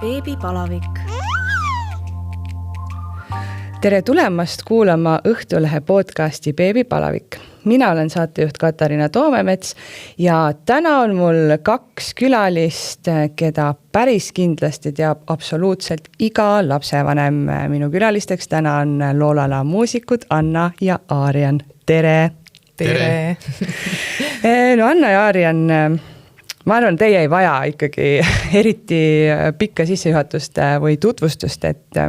Beebipalavik. Tere tulemast kuulama Õhtulehe podcasti Beebipalavik. Mina olen saatejuht Katariina Toomemets ja täna on mul 2 külalist, keda päris kindlasti teab absoluutselt iga lapsevanem. Minu külalisteks täna on Loolala muusikud Anna ja Aarjan. Tere! Tere! No Anna ja Aarjan, ma arvan, teie ei vaja ikkagi eriti pikka sissejuhatust või tutvustust, et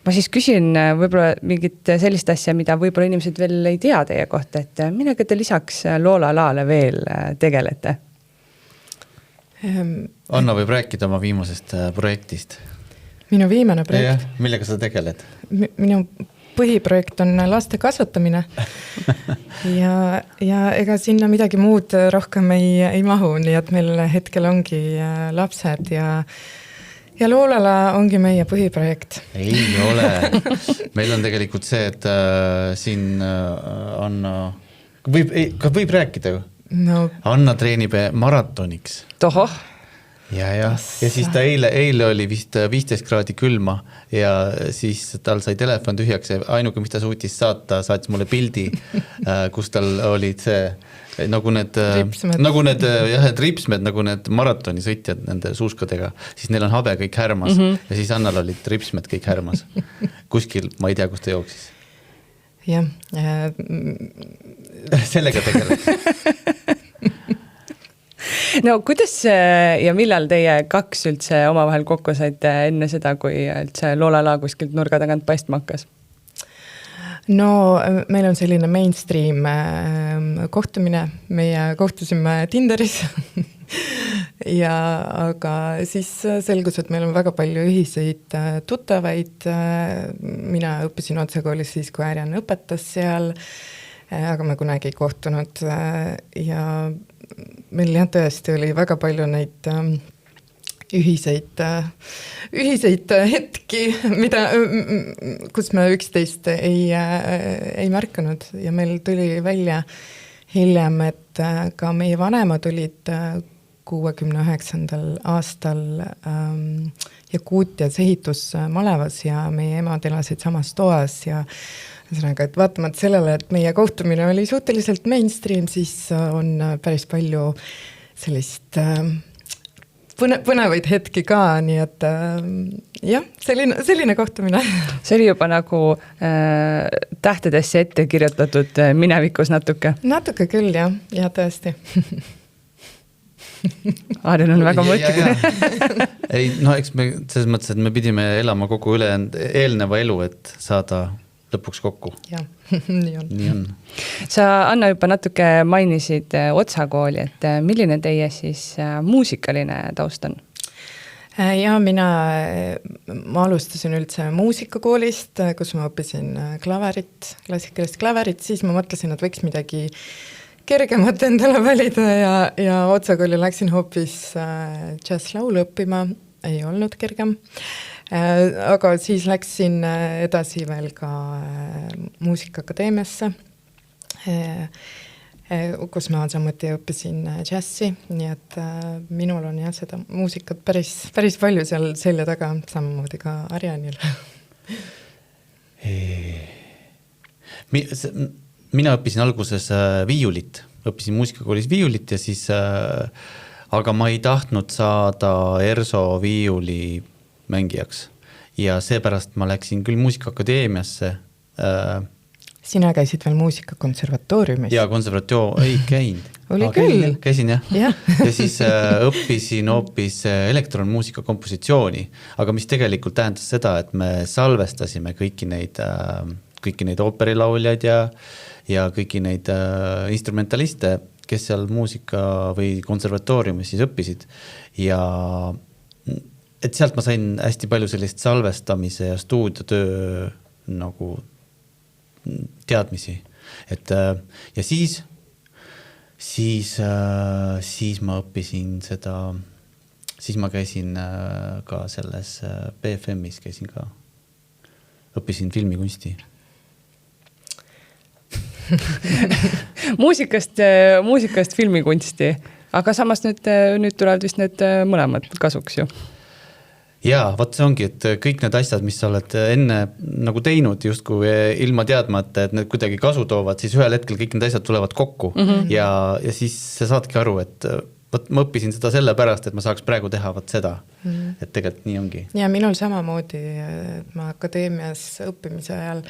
ma siis küsin võib-olla mingit sellist asja, mida võib-olla inimesed veel ei tea teie kohta, et millega te lisaks Loolalale veel tegelete? Anna võib rääkida oma viimasest projektist. Minu viimane projekt? Ja, millega sa tegeled? Minu põhiprojekt on laste kasvatamine ja ega sinna midagi muud rohkem ei mahu, nii et meil hetkel ongi lapsed ja Loolala ongi meie põhiprojekt. Ei ole. Meil on tegelikult see, et siin Anna võib rääkida ju? No. Anna treenib maratoniks. Tohoh. Ja siis ta eile oli vist 15 kraadi külma ja siis tal sai telefon tühjaks ja ainuke, mis ta suutis saata, saatis mulle pildi, kus tal olid see nagu need ripsmed, nagu need maratonisõitjad nende suuskadega, siis neil on habe kõik härmas ja siis Annal olid ripsmed kõik härmas. Kuskil, ma ei tea, kus ta jooksis. Jah. Sellega tegeled. No kuidas ja millal teie 2 üldse omavahel kokku saite enne seda, kui üldse Loolala kuskilt nurga tagant paistma hakkas? No meil on selline mainstream kohtumine, meie kohtusime Tinderis aga siis selgus, et meil on väga palju ühiseid tuttavaid. Mina õppisin otsekoolis siis, kui Aarjan õpetas seal, aga me kunagi ei kohtunud ja meil tõesti oli väga palju neid ühiseid hetki, kus me üksteist ei märkanud ja meil tuli välja hiljem, et ka meie vanemad olid 69. aastal Jakuutias ehitusmalevas ja meie emad elasid samas toas ja et vaatamata sellele, et meie kohtumine oli suhteliselt mainstream, siis on päris palju sellist põnevaid hetki ka, nii et jah, selline kohtumine. See oli juba nagu tähtedesse ette kirjutatud minevikus natuke? Natuke küll, ja tõesti. Aarjan on väga mõtlik. Ei, eks me selles mõttes, et me pidime elama kogu eelneva elu, et saada lõpuks kokku. Jah, nii on. Sa, Anna, juba natuke mainisid Otsakooli, et milline teie siis muusikaline taust on? Ja ma alustasin üldse muusikakoolist, kus ma õppisin klaverit, klassikalist klaverit, siis ma mõtlesin, et võiks midagi kergemat endale valida ja Otsakooli läksin hoopis džässlaulu õppima, ei olnud kergem. Aga siis läksin edasi veel ka muusikaakadeemiasse, kus ma samuti õppisin džässi, nii et minul on seda muusikat päris palju seal selja taga, samamoodi ka Aarjanil. Mina õppisin alguses viiulit, õppisin muusikakoolis viiulit ja siis, aga ma ei tahtnud saada ERSO viiuli mängijaks ja seepärast ma läksin küll muusikaakadeemiasse. Sina käisid veel muusikakonservatooriumis? Ja ei käinud. Oli küll? Käisin jah. Ja siis õppisin hoopis elektronmuusika kompositsiooni, aga mis tegelikult tähendas seda, et me salvestasime kõiki neid ooperilauljaid ja kõiki neid instrumentaliste, kes seal muusika või konservatooriumis siis õppisid ja et sealt ma sain hästi palju sellist salvestamise ja stuudiotöö nagu teadmisi. Ja siis ma õppisin seda, siis ma käisin ka selles BFM-is, õppisin filmikunsti. muusikast filmikunsti, aga samas nüüd tulevad vist need mõlemad kasuks ju. Jaa, võt see ongi, et kõik need asjad, mis sa oled enne nagu teinud justkui ilma teadmata, et need kuidagi kasu toovad, siis ühel hetkel kõik need asjad tulevad kokku ja siis sa saadki aru, et võt, ma õppisin seda selle pärast, et ma saaks praegu teha võt seda, et tegelikult nii ongi. Ja minul samamoodi, et ma akadeemias õppimise ajal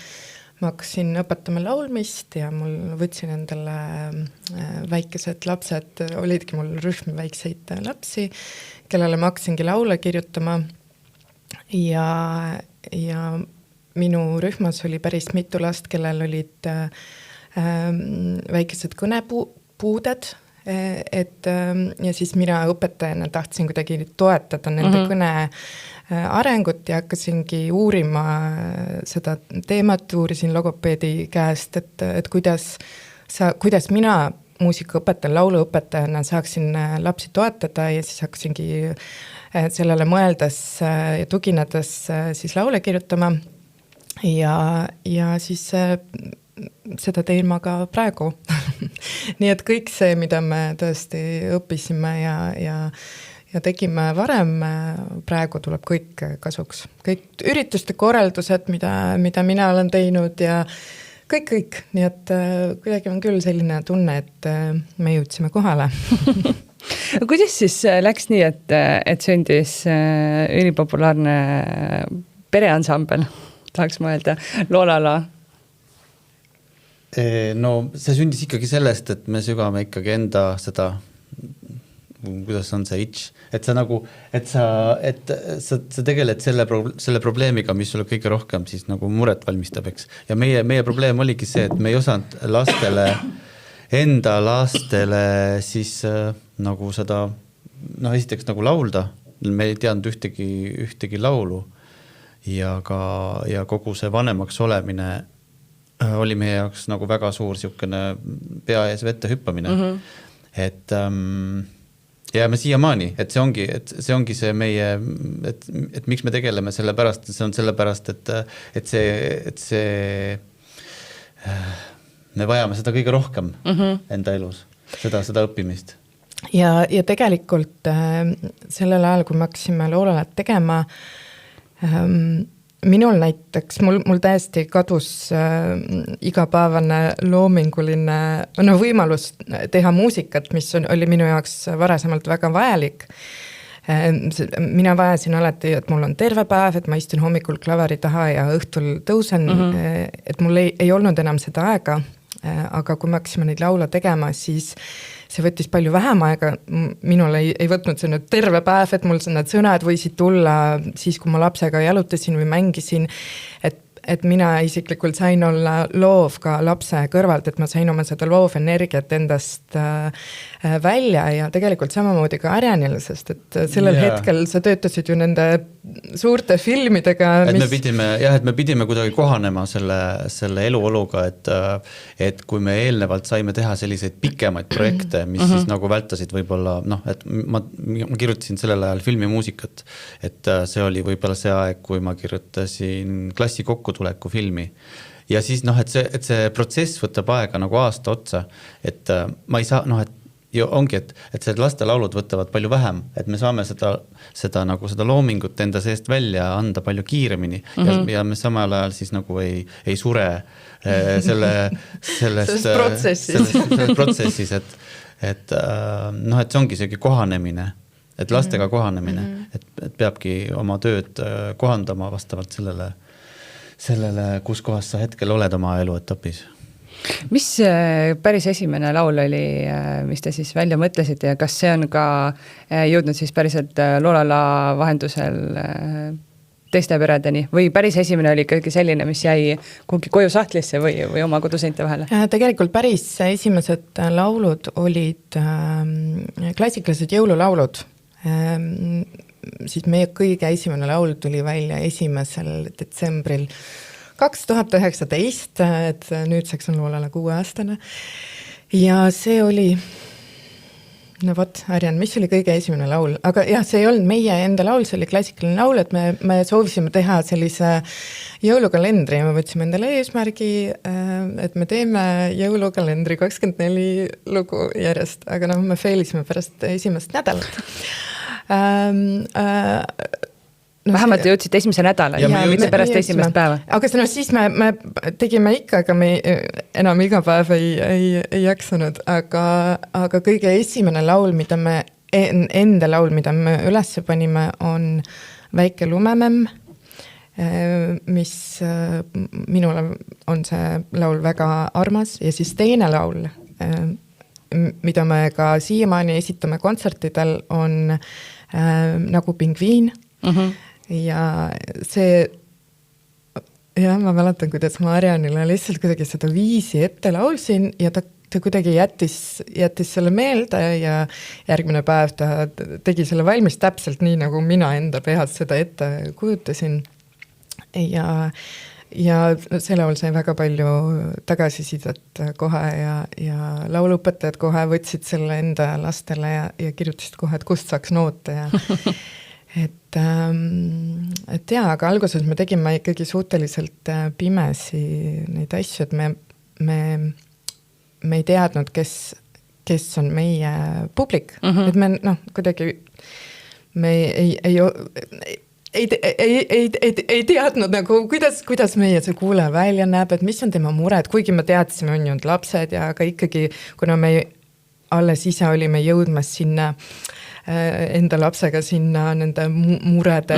ma hakkasin õpetama laulmist ja mul võtsin endale väikesed lapsed, olidki mul rühm väikseid lapsi, kellele ma hakkasingi laule kirjutama ja minu rühmas oli päris mitu last, kellel olid väikesed kõnepuuded, ja siis mina õpetajana tahtsin kuidagi toetada nende kõne arengut ja hakkasingi uurima seda teemat, uurisin logopeedi käest, et kuidas mina muusikaõpetaja, lauluõpetajana saaksin lapsi toetada ja siis hakkasingi sellele mõeldes ja tuginedes siis laule kirjutama ja siis seda teen ma ka praegu. Nii et kõik see, mida me tõesti õppisime ja tegime varem, praegu tuleb kõik kasuks. Kõik ürituste korraldused, mida mina olen teinud ja kõik. Nii et kuidagi on küll selline tunne, et me jõudsime kohale. Kuidas siis läks nii, et sündis ülipopulaarne pereansambel, tahaks mõelda, Loolala? No see sündis ikkagi sellest, et me sügame ikkagi enda seda, kuidas on see itch, et sa tegeled selle probleemiga, mis sulle kõige rohkem siis nagu muret valmistab, eks. Ja meie probleem oligi see, et me ei osanud enda lastele siis nagu seda, esiteks nagu laulda, me ei teadnud ühtegi laulu ja kogu see vanemaks olemine oli meie jaoks nagu väga suur siukene pea ees vette hüppamine. Et ja me siiamaani, et see ongi see meie, et miks me tegeleme selle pärast, see on selle pärast, et see me vajame seda kõige rohkem enda elus, seda õppimist. Ja tegelikult sellel ajal, kui me hakkasime Loolalat tegema, minul näiteks, mul täiesti kadus igapäevane loominguline võimalus teha muusikat, mis oli minu jaoks varasemalt väga vajalik. Mina vajasin alati, et mul on terve päev, et ma istun hommikul klavari taha ja õhtul tõusen, et mul ei olnud enam seda aega, aga kui me hakkasime neid laule tegema, siis see võttis palju vähem aega, minul ei võtnud see nüüd terve päev, et mul need sõnad võisid tulla siis, kui ma lapsega jalutasin või mängisin, et mina isiklikult sain olla loov ka lapse kõrvalt, et ma sain oma seda loovenergiat endast välja ja tegelikult samamoodi ka Arjanil, sest et sellel hetkel sa töötasid ju nende suurte filmidega. Et me pidime kuidagi kohanema selle eluoluga, et kui me eelnevalt saime teha selliseid pikemaid projekte, mis siis nagu vältasid võib-olla, et ma kirjutasin sellel ajal filmimuusikat, et see oli võib-olla see aeg, kui ma kirjutasin klassi kokkutuleku filmi. Ja siis, et see protsess võtab aega nagu aasta otsa, et ma ei saa, ongi, et see lastelaulud võtavad palju vähem, et me saame seda loomingut enda seest välja anda palju kiiremini ja me samal ajal siis nagu ei sure sellest protsessis, et see ongi see kohanemine, et lastega kohanemine, et peabki oma tööd kohandama vastavalt sellele, kus kohas sa hetkel oled oma eluetapis. Mis päris esimene laul oli, mis te siis välja mõtlesite ja kas see on ka jõudnud siis päriselt Loolala vahendusel teiste peredeni või päris esimene oli ikkagi selline, mis jäi kuhugi koju sahtlisse või oma koduseinte vahele? Tegelikult päris esimesed laulud olid klassikalised jõululaulud. Siis meie kõige esimene laul tuli välja 1. detsembril 2019, et nüüdseks on Loolala 6-aastane. Ja see oli, Arjan, mis oli kõige esimene laul? Aga jah, see ei olnud meie enda laul, see oli klassikaline laul, et me soovisime teha sellise jõulukalendri ja me võtsime endale eesmärgi, et me teeme jõulukalendri 24 lugu järjest, aga me failisime pärast esimest nädalat. vähemalt te jõudsite esimese nädala ja mitte pärast esimest päeva. Aga siis me tegime ikka, aga me enam iga päev ei jaksanud, aga kõige esimene laul, enda laul, mida me üles panime, on Väike lumememm, mis minule on see laul väga armas ja siis teine laul, mida me ka siiamaani esitame kontsertidel, on Nagu pingviin. Ja see, ma mäletan, kuidas ma Arjanile lihtsalt kuidagi seda viisi ette laulsin ja ta kuidagi jättis selle meelde ja järgmine päev ta tegi selle valmis täpselt nii, nagu mina enda peas seda ette kujutasin. Ja see laul sai väga palju tagasisidet kohe ja lauluõpetajad kohe võtsid selle enda lastele ja kirjutasid kohe, et kust saaks noote ja et aga alguses me tegime ikkagi suhteliselt pimesi neid asju, et me ei teadnud, kes on meie publik, et me kuidagi me ei teadnud nagu, kuidas meie see kuulaja välja näeb, et mis on tema mured, kuigi me teadsime, on ju lapsed ja aga ikkagi, kuna me alles ise olime jõudmas sinna enda lapsega sinna nende murede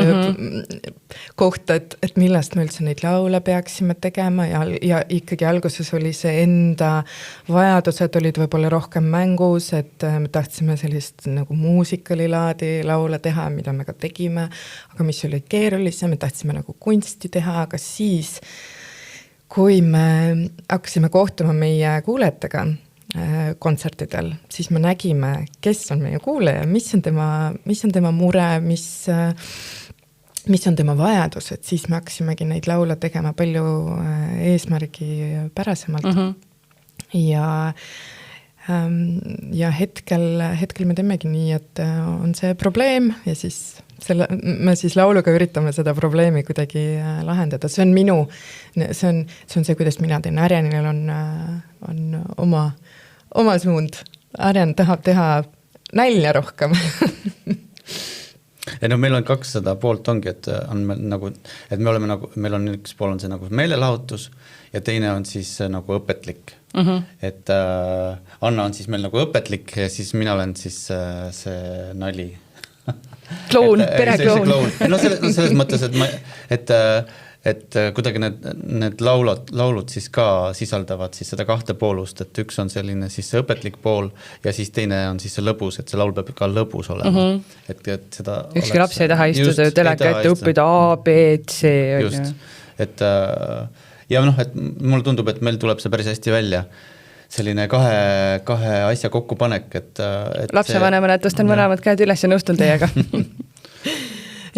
kohta, et millest me üldse neid laule peaksime tegema ja ikkagi alguses oli see enda vajadused olid võib-olla rohkem mängus, et me tahtsime sellist nagu muusikalilaadi laule teha, mida me ka tegime, aga mis oli keerulisem, me tahtsime nagu kunsti teha, aga siis, kui me hakkasime kohtuma meie kuulajatega kontsertidel, siis me nägime, kes on meie kuulaja, mis on tema mure, mis on tema vajadused, siis me hakkasimegi neid laule tegema palju eesmärgi pärasemalt. Ja hetkel me teemegi nii, et on see probleem ja siis me siis lauluga üritame seda probleemi kuidagi lahendada. See on see, kuidas mina teen. Arjanil on oma suund. Arjan tahab teha nälja rohkem. Ja meil on 200 poolt ongi, et me oleme nagu, meil on üks pool on see nagu meelelahutus ja teine on siis nagu õpetlik. Et Anna on siis meil nagu õpetlik ja siis mina olen siis see nali. Kloun, perekloun. Selles mõttes, et kuidagi need laulud siis ka sisaldavad siis seda kahte poolust, et üks on selline siis see õpetlik pool ja siis teine on siis see lõbus, et see laul peab ka lõbus olema. Et seda ükski laps ei taha istuda teleka ette õppida A, B, C. Just, et et mulle tundub, et meil tuleb see päris hästi välja. Selline kahe asja kokkupanek, et lapsevanemana, et tõstan mõlemad käed üles ja nõustun teiega.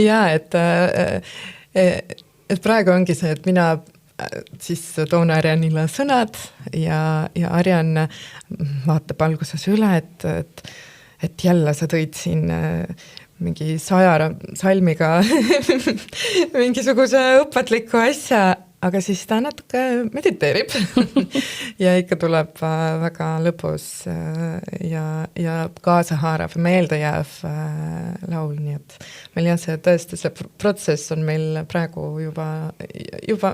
Ja, et praegu ongi see, et mina siis toon Arjanile sõnad ja Arjan vaatab alguses üle, et jälle sa tõid siin mingi 100 salmiga mingisuguse õpetliku asja, aga siis ta natuke mediteerib ja ikka tuleb väga lõbus ja kaasahaarav, meeldejääv laul, nii et meil see tõesti see protsess on meil praegu juba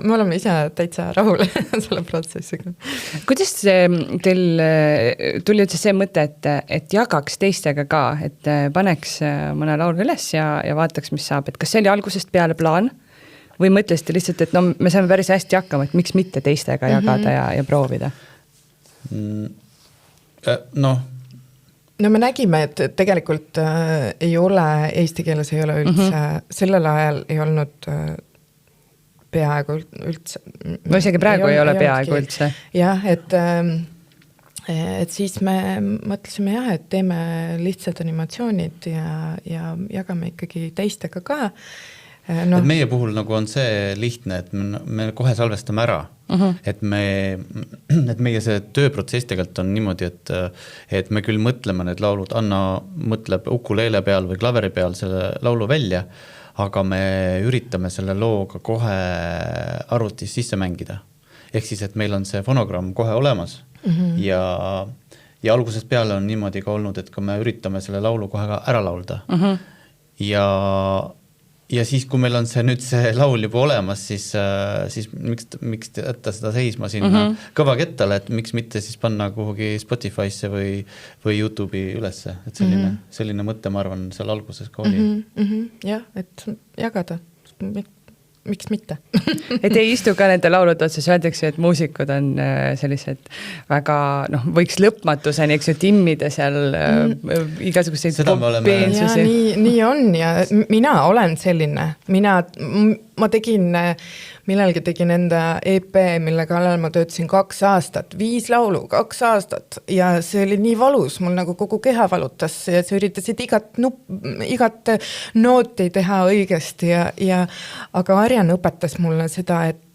me oleme ise täitsa rahul selle protsessiga. Kuidas teil tuli üldse see mõte, et jagaks teistega ka, et paneks mõne laulu üles ja vaataks, mis saab, et kas see oli algusest peale plaan? Või mõtlesite lihtsalt, et me saame päris hästi hakkama, et miks mitte teistega jagada ja proovida? No me nägime, et tegelikult ei ole, eesti keeles ei ole üldse, sellel ajal ei olnud peaaegu üldse. No isegi praegu ei ole peaaegu üldse. Jah, et siis me mõtlesime et teeme lihtsalt animatsioonid ja jagame ikkagi teistega ka. Et meie puhul nagu on see lihtne, et me kohe salvestame ära, et meie see tööprotsess tegelikult on niimoodi, et me küll mõtleme need laulud, Anna mõtleb ukuleele peal või klaveri peal selle laulu välja, aga me üritame selle looga kohe arvutis sisse mängida. Ehk siis, et meil on see fonogramm kohe olemas ja algusest peale on niimoodi ka olnud, et kui me üritame selle laulu kohe ka ära laulda ja siis, kui meil on see laul juba olemas, siis miks jätta seda seisma sinna kõva kettale, et miks mitte siis panna kuhugi Spotify'sse või YouTube'i ülesse, et selline mõte, ma arvan, seal alguses ka oli. Jah, et jagada, miks mitte. Et ei istu ka nende laulud otsas, öeldakse, et muusikud on sellised väga, võiks lõpmatuseni, eks ju, timmida seal igasuguseid peensusi. Ja nii on ja mina olen selline, ma millalgi tegin enda EP, mille kallal ma töötasin 2 aastat, 5 laulu, 2 aastat ja see oli nii valus, mul nagu kogu keha valutas ja sa üritasid igat nooti teha õigesti ja aga Arjan õpetas mulle seda, et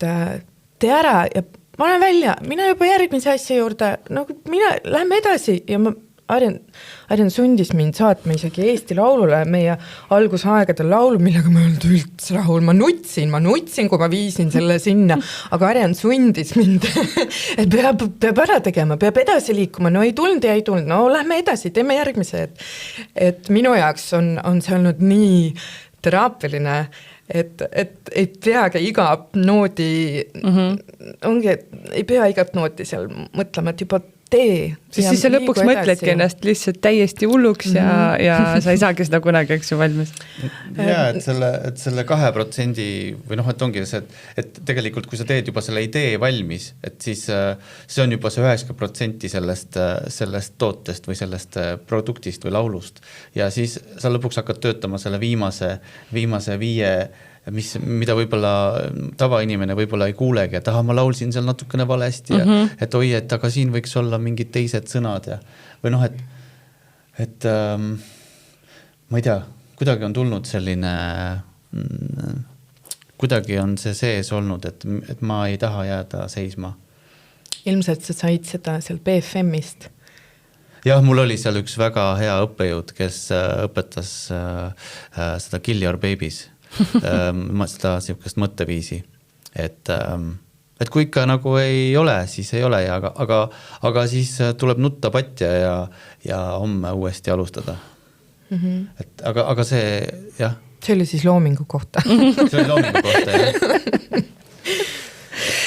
tee ära ja pane välja, mine juba järgmise asja juurde, lähme edasi ja Arjan sundis mind saatma isegi Eesti Laulule meie algusaegade laulu, millega ma ei olnud üldse rahul. Ma nutsin, kui ma viisin selle sinna, aga Arjan sundis mind, et peab ära tegema, peab edasi liikuma, ei tulnud, lähme edasi, teeme järgmise. Et minu jaoks on see olnud nii teraapiline, et ei peagi iga noodi, ei pea igat nooti seal mõtlema, et juba tee. Siis sa lõpuks mõtledki ennast lihtsalt täiesti hulluks ja sa ei saagi seda kunagi, eks ju, valmis. Ja, et selle 2% või et ongi see, et tegelikult kui sa teed juba selle idee valmis, et siis see on juba see 90% sellest tootest või sellest produktist või laulust. Ja siis sa lõpuks hakkad töötama selle viimase 5 mida võib-olla tavainimene võib-olla ei kuulegi, et ma laulsin seal natukene valesti ja et et aga siin võiks olla mingid teised sõnad ja või et ma ei tea, kuidagi on tulnud selline kuidagi on see sees olnud, et ma ei taha jääda seisma. Ilmselt sa said seda seal BFM-ist. Jah, mul oli seal üks väga hea õppejõud, kes õpetas seda Kill Your Babies. Seda sihukest mõtteviisi, et kui ikka nagu ei ole, siis ei ole, aga siis tuleb nutta patja ja homme uuesti alustada. Et, aga see, jah. See oli siis loomingu kohta. See oli loomingu kohta, jah.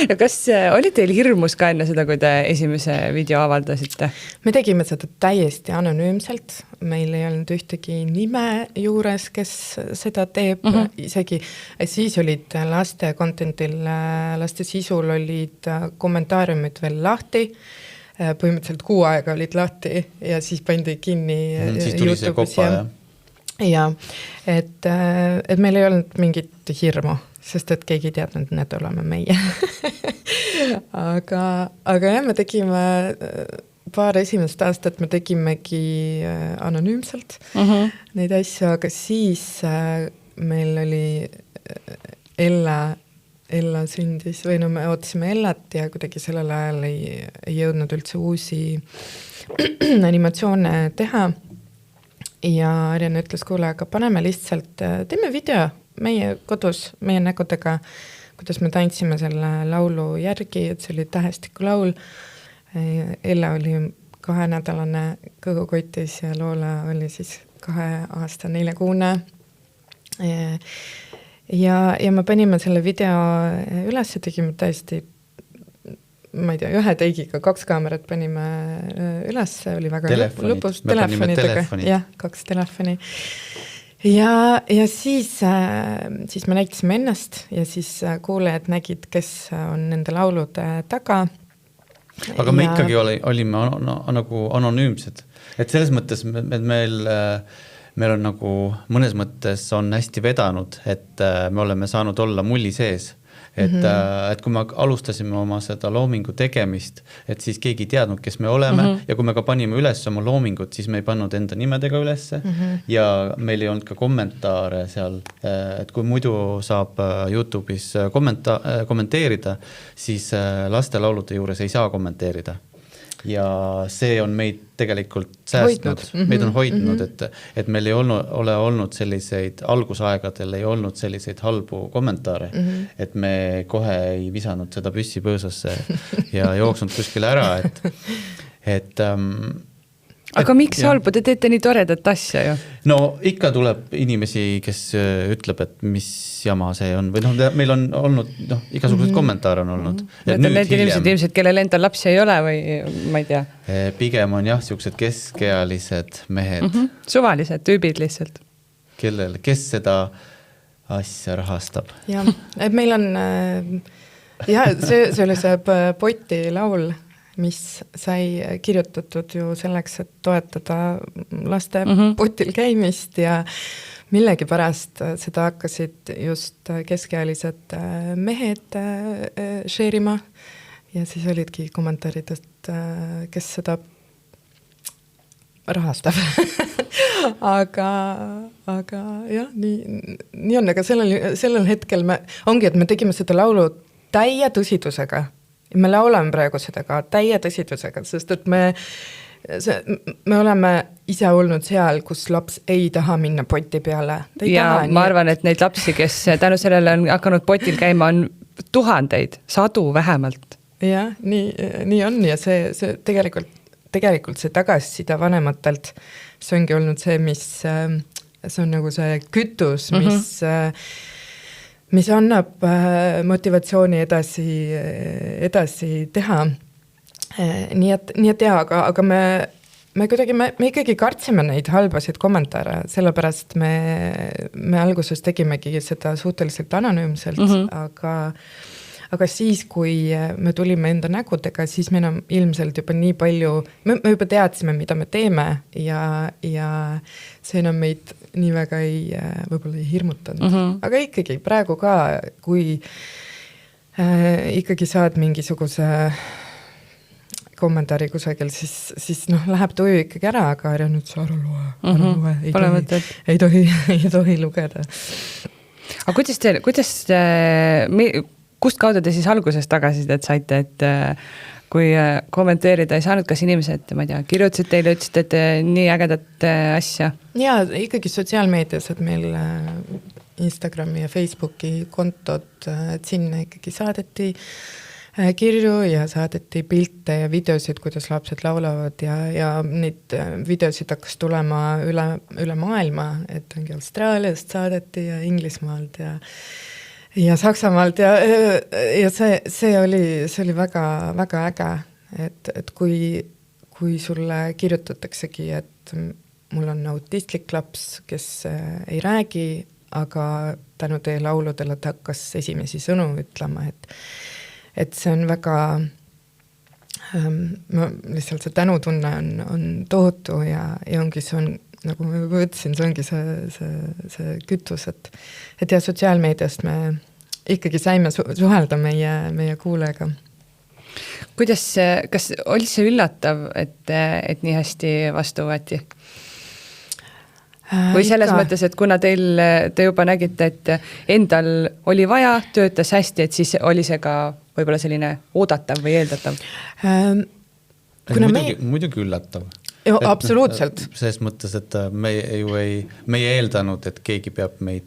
Ja kas oli teil hirmus ka enne seda, kui te esimese video avaldasite? Me tegime seda täiesti anonüümselt. Meil ei olnud ühtegi nime juures, kes seda teeb isegi. Siis olid laste contentil, laste sisul olid kommentaariumid veel lahti. Põhimõtteliselt 6 aega olid lahti ja siis pandi kinni. Siis tuli see kopa, jah. Ja, et meil ei olnud mingit hirmu, sest et keegi ei teadnud, need oleme meie. aga jah, me tegime paar esimest aastat, me tegimegi anonüümselt neid asju, aga siis meil oli Ella sündis või me ootasime Ellat ja kuidagi sellel ajal ei jõudnud üldse uusi animatsioone teha. Ja Arjan ütles, kuule, aga paneme lihtsalt, teeme video meie kodus, meie nägudega, kuidas me tantsime selle laulu järgi, et see oli Tähestiku laul. Ella oli 2-nädalane kõhukotis ja Loola oli siis 2 aasta 4 kuune. Ja me panime selle video üles ja tegime täiesti, ma ei tea, 1 teigiga 2 kaamerat panime üles, oli väga lõpus telefonidega. Jah, 2 telefoni. Ja siis me näitasime ennast ja siis kuulejad nägid, kes on nende laulude taga. Aga me ikkagi olime nagu anonüümsed. Et selles mõttes meil on nagu mõnes mõttes on hästi vedanud, et me oleme saanud olla mulli sees. Et kui me alustasime oma seda loomingu tegemist, et siis keegi ei teadnud, kes me oleme ja kui me ka panime üles oma loomingut, siis me ei pannud enda nimedega ülesse ja meil ei olnud ka kommentaare seal, et kui muidu saab YouTube'is kommenteerida, siis lastelaulude juures ei saa kommenteerida. Ja see on meid tegelikult säästnud, meid on hoidnud, et meil ei ole olnud selliseid, algusaegadel ei olnud selliseid halbu kommentaare, et me kohe ei visanud seda püssi põõsasse ja jooksnud kuskile ära, et aga miks halbu, te teete nii toredat asja ju? No ikka tuleb inimesi, kes ütleb, et mis jama see on või meil on olnud, igasugused kommentaare on olnud. Need on need inimesed, kellel endal lapsi ei ole või ma ei tea. Pigem on siuksed keskealised mehed. Suvalised tüübid lihtsalt. Kes seda asja rahastab? Ja, et meil on, see oli see Poti laul, mis sai kirjutatud ju selleks, et toetada laste potil käimist ja millegipärast seda hakkasid just keskealised mehed share ima ja siis olidki kommentaarid, et kes seda rahastab. aga jah, nii on, aga sellel hetkel ongi, et me tegime seda laulu täie tõsidusega. Me laulame praegu seda ka täie tõsidusega, sest et me oleme ise olnud seal, kus laps ei taha minna poti peale. Ma arvan, et neid lapsi, kes tänu sellele on hakanud potil käima, on tuhandeid, 100 vähemalt. Jah, nii on ja see tegelikult see tagasiside vanematelt, see ongi olnud see, see on nagu see kütus, mis annab motivatsiooni edasi teha. Nii et jaa, aga me ikkagi kartsime neid halbasid kommentaare, sellepärast me alguses tegimegi seda suhteliselt anonüümselt, aga siis, kui me tulime enda nägudega, siis me enam ilmselt juba nii palju, me juba teadsime, mida me teeme ja see enam meid nii väga võib-olla ei hirmutanud. Aga ikkagi praegu ka, kui ikkagi saad mingisuguse kommentaari kusagil, siis läheb tuju ikkagi ära, aga ära nüüd sa ära loe. Ei tohi lugeda. Aga kuidas kust kaudu te siis alguses tagasisidet saite, et kui kommenteerida ei saanud, kas inimesed, ma ei tea, kirjutasid teile, ütlesid, et nii ägedat asja? Jaa, ikkagi sotsiaalmeedias, et meil Instagrami ja Facebooki kontod, et sinna ikkagi saadeti kirju ja saadeti pilte ja videosid, kuidas lapsed laulavad ja neid videosid hakkas tulema üle maailma, et ongi Austraaliast saadeti ja Inglismaalt ja Saksamaalt ja see oli väga, väga äge, et kui sulle kirjutataksegi, et mul on autistlik laps, kes ei räägi, aga tänu teie lauludele ta hakkas esimesi sõnu ütlema, et see on väga, lihtsalt see tänutunne on tohutu ja ongi see on, nagu ma juba ütlesin, see ongi see kütus, et ja sotsiaalmeediast me ikkagi saime suhelda meie kuulajaga. Kuidas, kas oli see üllatav, et nii hästi vastu võeti? Või selles mõttes, et kuna te juba nägite, et endal oli vaja, töötas hästi, et siis oli see ka võib-olla selline oodatav või eeldatav? Muidugi üllatav. Absoluutselt. Selles mõttes, et me ei eeldanud, et keegi peab me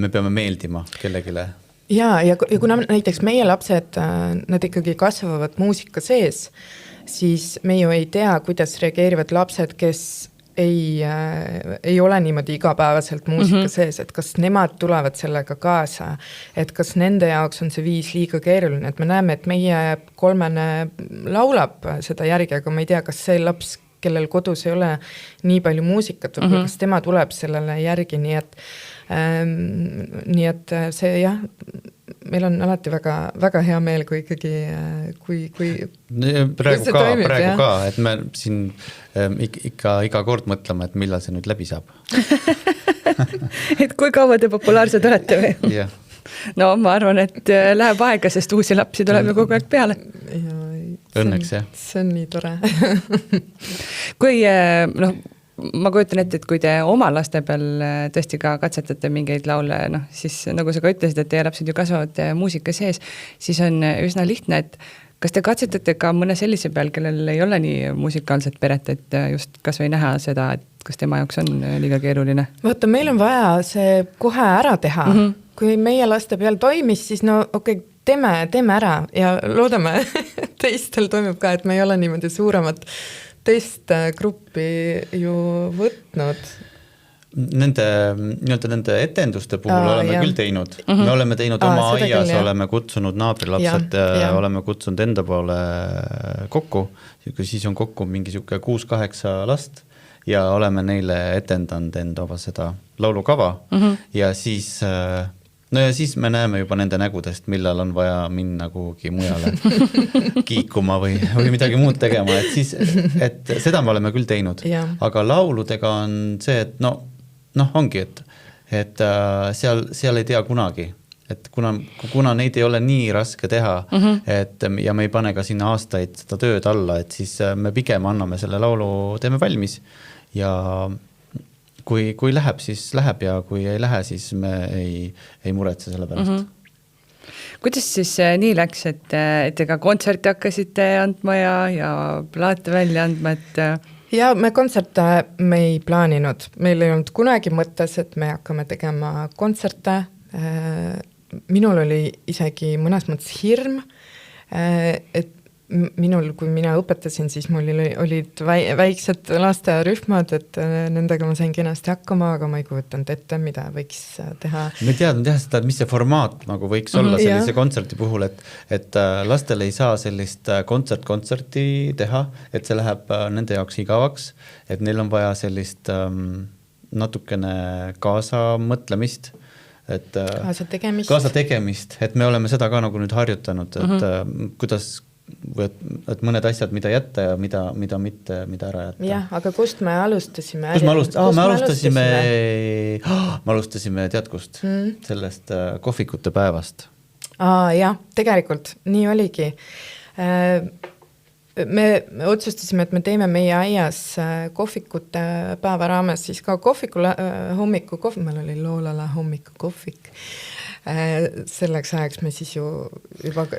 peame meeldima kellegile. Ja kuna näiteks meie lapsed, nad ikkagi kasvavad muusika sees, siis me ju ei tea, kuidas reageerivad lapsed, kes ei ole niimoodi igapäevaselt muusika sees, et kas nemad tulevad sellega kaasa, et kas nende jaoks on see viis liiga keeruline, et me näeme, et meie 3 laulab seda järgi, aga ma ei tea, kas see laps, kellel kodus ei ole nii palju muusikat, kas tema tuleb sellele järgi, nii et see jah, meil on alati väga, väga hea meel, kui ikkagi praegu ka, et me siin ikka iga kord mõtleme, et millal see nüüd läbi saab. Et kui kaua te populaarsed olete või? Jah. No ma arvan, et läheb aega, sest uusi lapsi tuleb ju kogu aeg peale. Õnneks, jah. See on nii tore. Kui, ma kujutan ette, et kui te oma laste peal tõesti ka katsetate mingeid laule, siis nagu sa ka ütlesid, et teie lapsed ju kasvavad muusika sees, siis on üsna lihtne, et kas te katsetate ka mõne sellise peal, kellel ei ole nii musikaalset peret, et just kas või näha seda, et kas tema jaoks on liiga keeruline? Vaata, meil on vaja see kohe ära teha. Kui meie laste peal toimis, siis teeme ära ja loodame, teistel toimub ka, et me ei ole niimoodi suuremat teist gruppi ju võtnud. Nende etenduste puhul oleme küll teinud. Me oleme teinud oma aias, oleme kutsunud naabrilapsed, oleme kutsunud enda poole kokku, siis on kokku mingi 6-8 last ja oleme neile etendanud enda seda laulukava ja siis me näeme juba nende nägudest, millal on vaja minna kuhugi mujale kiikuma või midagi muud tegema, et seda me oleme küll teinud, aga lauludega on see, et ongi, et seal ei tea kunagi, et kuna neid ei ole nii raske teha, ja me ei pane ka sinna aastaid seda tööd alla, et siis me pigem anname selle laulu, teeme valmis ja kui läheb, siis läheb ja kui ei lähe, siis me ei muretse selle pärast. Kuidas siis nii läks, et ega kontserti hakkasite andma ja plaate välja andma, et ja me kontserte me ei plaaninud, meil ei olnud kunagi mõttes, et me hakkame tegema kontserte. Minul oli isegi mõnes mõttes hirm, et kui mina õpetasin, siis mul olid väiksed lasterühmad, et nendega ma sain kenasti hakkama, aga ma ei kujutanud ette, mida võiks teha. Me teadnud seda, mis see formaat nagu võiks olla sellise kontserti puhul, et lastel ei saa sellist kontserti teha, et see läheb nende jaoks igavaks, et neil on vaja sellist natukene kaasamõtlemist, kaasa tegemist, et me oleme seda ka nagu nüüd harjutanud, et kuidas et mõned asjad, mida jätta ja mida mitte, mida ära jätta. Jah, aga kust me alustasime? Me alustasime tead kust? Sellest kohvikute päevast. Jah, tegelikult, nii oligi. Me otsustasime, et me teeme meie aias kohvikute päeva raames, siis ka kohvikule meil oli Loolala hommiku kohvik. Selleks ajaks me siis juba 2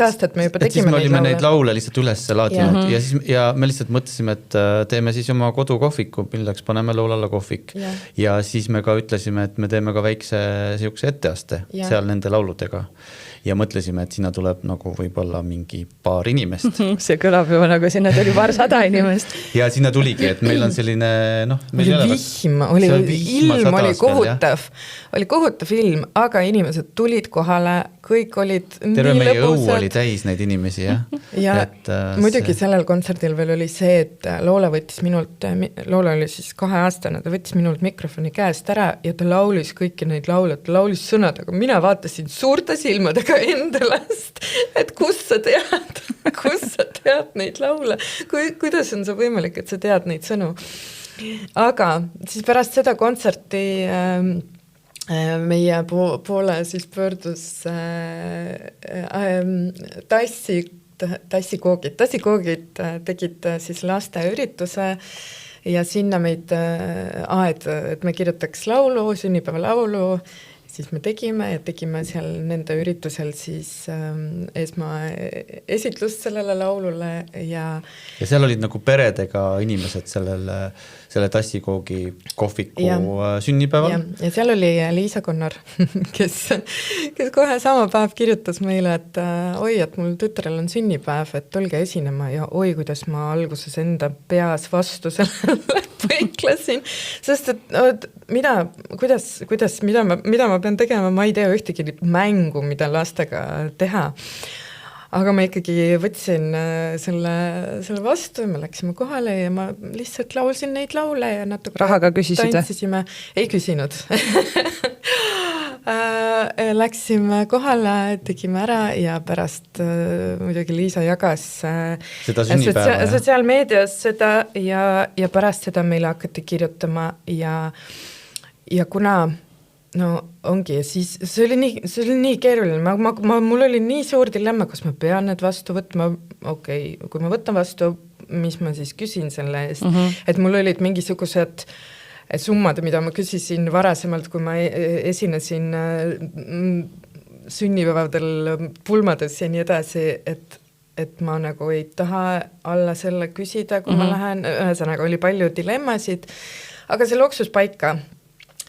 aastat me juba tegime siis me olime neid laule lihtsalt üles laadinud ja me lihtsalt mõtlesime, et teeme siis oma kodukohviku, milleks paneme Loolala kohvik ja siis me ka ütlesime, et me teeme ka väikse siukse etteaste seal nende lauludega ja mõtlesime, et sinna tuleb nagu võib-olla mingi paar inimest. See kõlab juba nagu sinna tuli paar 100 inimest. Ja sinna tuligi, et meil on selline ilm oli kohutav. Oli kohutav ilm, aga inimesed tulid kohale, kõik olid terve meie õu oli täis neid inimesi, jah. Ja muidugi sellel kontserdil veel oli see, et Loola oli siis 2-aastane, ta võttis minult mikrofoni käest ära ja ta laulis kõiki neid laule, ta laulis sõnad, aga mina vaatasin suurte silmadega enda last, et kus sa tead neid laule, kuidas on see võimalik, et sa tead neid sõnu. Aga siis pärast seda kontserti meie poole siis pöördus tassikoogid tegid siis laste ürituse ja sinna meid et me kirjutaks laulu, sünnipäeva laulu, siis me tegime seal nende üritusel siis esmaesitlust sellele laulule ja seal olid nagu peredega inimesed selle tassikoogi kohviku sünnipäeval. Ja seal oli Liisa Konnar, kes kohe sama päev kirjutas meile, et et mul tütrel on sünnipäev, et tulge esinema ja kuidas ma alguses enda peas vastu sellele põiklesin, sest et mida ma pean tegema, ma ei tea ühtegi mängu, mida lastega teha. Aga ma ikkagi võtsin selle vastu, me läksime kohale ja ma lihtsalt laulsin neid laule ja natuke rahaga küsisid? Tantsisime, ei küsinud. Läksime kohale, tegime ära ja pärast muidugi Liisa jagas sotsiaalmeedias seda ja pärast seda meile hakati kirjutama ja kuna ongi, siis see oli nii keeruline, mul oli nii suur dilemma, kas ma pean need vastu võtma, kui ma võtan vastu, mis ma siis küsin selle eest, et mul olid mingisugused summad, mida ma küsisin varasemalt, kui ma esinesin sünnipäevadel pulmades ja nii edasi, et ma nagu ei taha alla selle küsida, kui ma lähen, ühesõnaga oli palju dilemmasid, aga see loksus paika.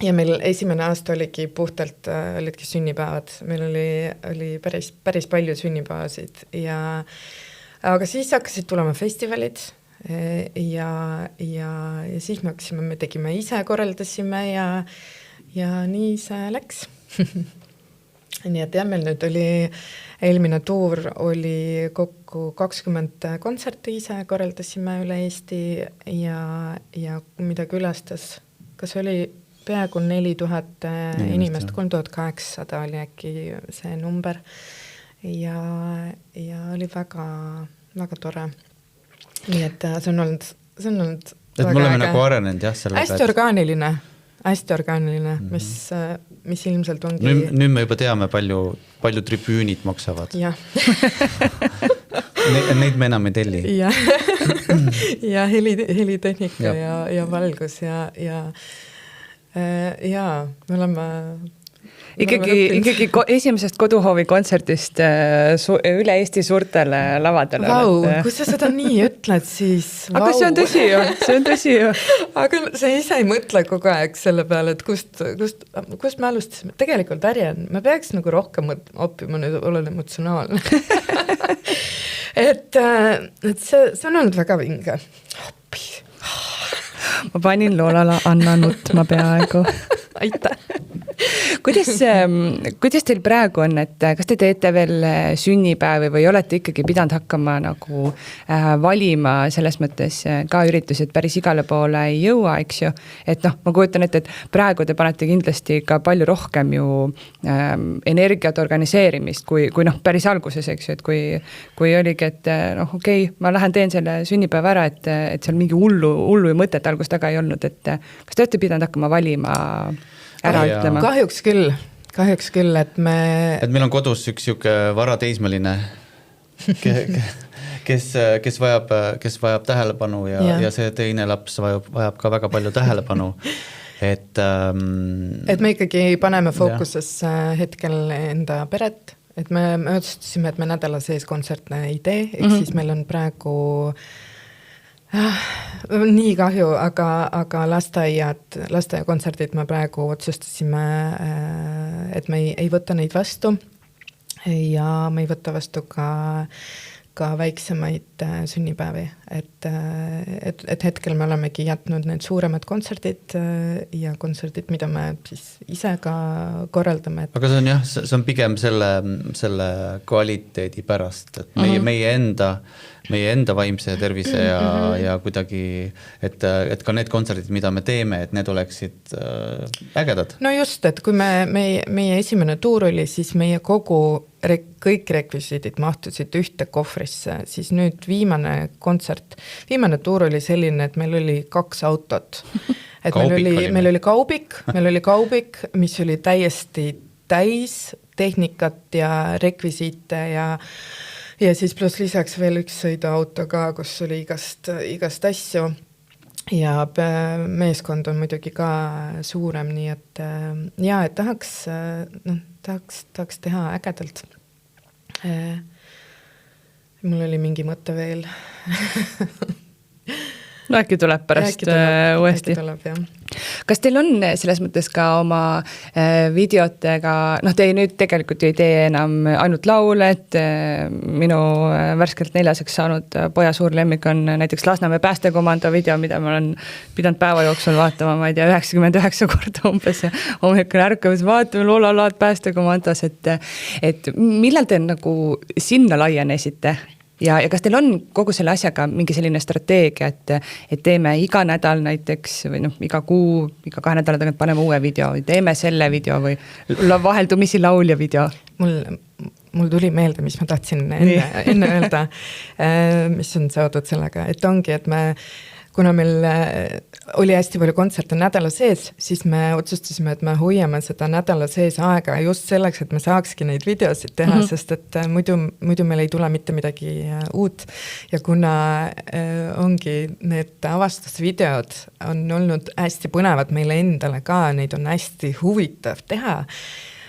Ja meil esimene aasta olidki puhtalt sünnipäevad, meil oli päris palju sünnipäevasid ja aga siis hakkasid tulema festivalid ja siis me tegime ise, korraldasime ja nii see läks. Nii et jah, meil nüüd oli eelmine tuur oli kokku 20 kontserti ise, korraldasime üle Eesti ja mida külastas, kas oli peaaegu 4000 inimest, 3800 oli äkki see number ja oli väga, väga tore. Nii et see on olnud et me oleme nagu arenenud jah sellega. Hästi orgaaniline, mis ilmselt ongi... Nüüd me juba teame, palju tribüünid maksavad. Jah. Neid me enam ei telli. Ja helitehnika ja valgus ja me oleme... Ikkagi esimesest koduhoovi kontserdist üle Eesti suurtele lavadele. Kui sa seda nii ütled, siis... Aga see on tõsi ju. Aga sa ise ei mõtle kogu aeg selle peale, et kust me alustasime. Tegelikult Arjen, me peaks nagu rohkem oppima, nüüd olen emotsionaalne. et see on olnud väga vinge. Ma panin Loolala Anna nutma peaaegu. Aitäh! Kuidas teil praegu on, et kas te teete veel sünnipäevi või olete ikkagi pidanud hakkama nagu valima selles mõttes ka üritusi, et päris igale poole ei jõua, eks ju? Et ma kujutan ette, et praegu te panete kindlasti ka palju rohkem ju energiat organiseerimist kui päris alguses, eks ju, et kui oligi, et okei, ma lähen teen selle sünnipäeva ära, et seal mingi hullu mõtet algus taga ei olnud, et kas te olete pidanud hakkama valima ära ütlema? Kahjuks küll, et meil on kodus üks siuke varateismeline, kes vajab tähelepanu ja see teine laps vajab ka väga palju tähelepanu. Et me ikkagi paneme fookusesse hetkel enda peret, et me otsustasime, et me nädala sees kontserte ei tee, siis meil on praegu nii kahju, aga lasteaiakontserdid me praegu otsustasime, et me ei võta neid vastu ja me ei võta vastu ka väiksemaid sünnipäevi, et hetkel me olemegi jätnud need suuremad kontserdid ja kontserdid, mida me siis ise ka korraldame. Aga see on jah, see on pigem selle kvaliteedi pärast, et meie enda vaimse tervise ja kuidagi, et ka need kontserdid, mida me teeme, et need oleksid ägedad. No just, et kui meie esimene tuur oli, siis meie kõik rekvisiidid mahtusid ühte kohvrisse, siis nüüd viimane tuur oli selline, et meil oli 2 autot. Et meil oli kaubik, mis oli täiesti täis tehnikat ja rekvisiite ja siis pluss lisaks veel üks sõiduauto ka, kus oli igast asju ja meeskond on muidugi ka suurem, nii et et tahaks teha ägedalt. Mul oli mingi mõte veel. No äkki tuleb pärast uuesti. Kas teil on selles mõttes ka oma videotega, te nüüd tegelikult ei tee enam ainult laule, et minu värskelt 4-seks saanud poja suur lemmik on näiteks Lasnamäe päästekomando video, mida ma olen pidanud päeva jooksul vaatama, ma ei tea, 99 korda umbes ja hommikul ärkamas vaatame Loolalaad päästekomandos, et millal te nagu sinna laienesite? Ja kas teil on kogu selle asjaga mingi selline strateegia, et teeme iga nädal näiteks või iga kuu, iga 2 nädala tagant paneme uue video või teeme selle video või vaheldumisi laulja video? Mul tuli meelde, mis ma tahtsin enne öelda, mis on seotud sellega, et ongi, et kuna meil oli hästi palju kontserte nädala sees, siis me otsustasime, et me hoiame seda nädala sees aega just selleks, et me saakski neid videosid teha, sest et muidu meil ei tule mitte midagi uut. Ja kuna ongi need avastusvideod on olnud hästi põnevad meile endale ka, neid on hästi huvitav teha,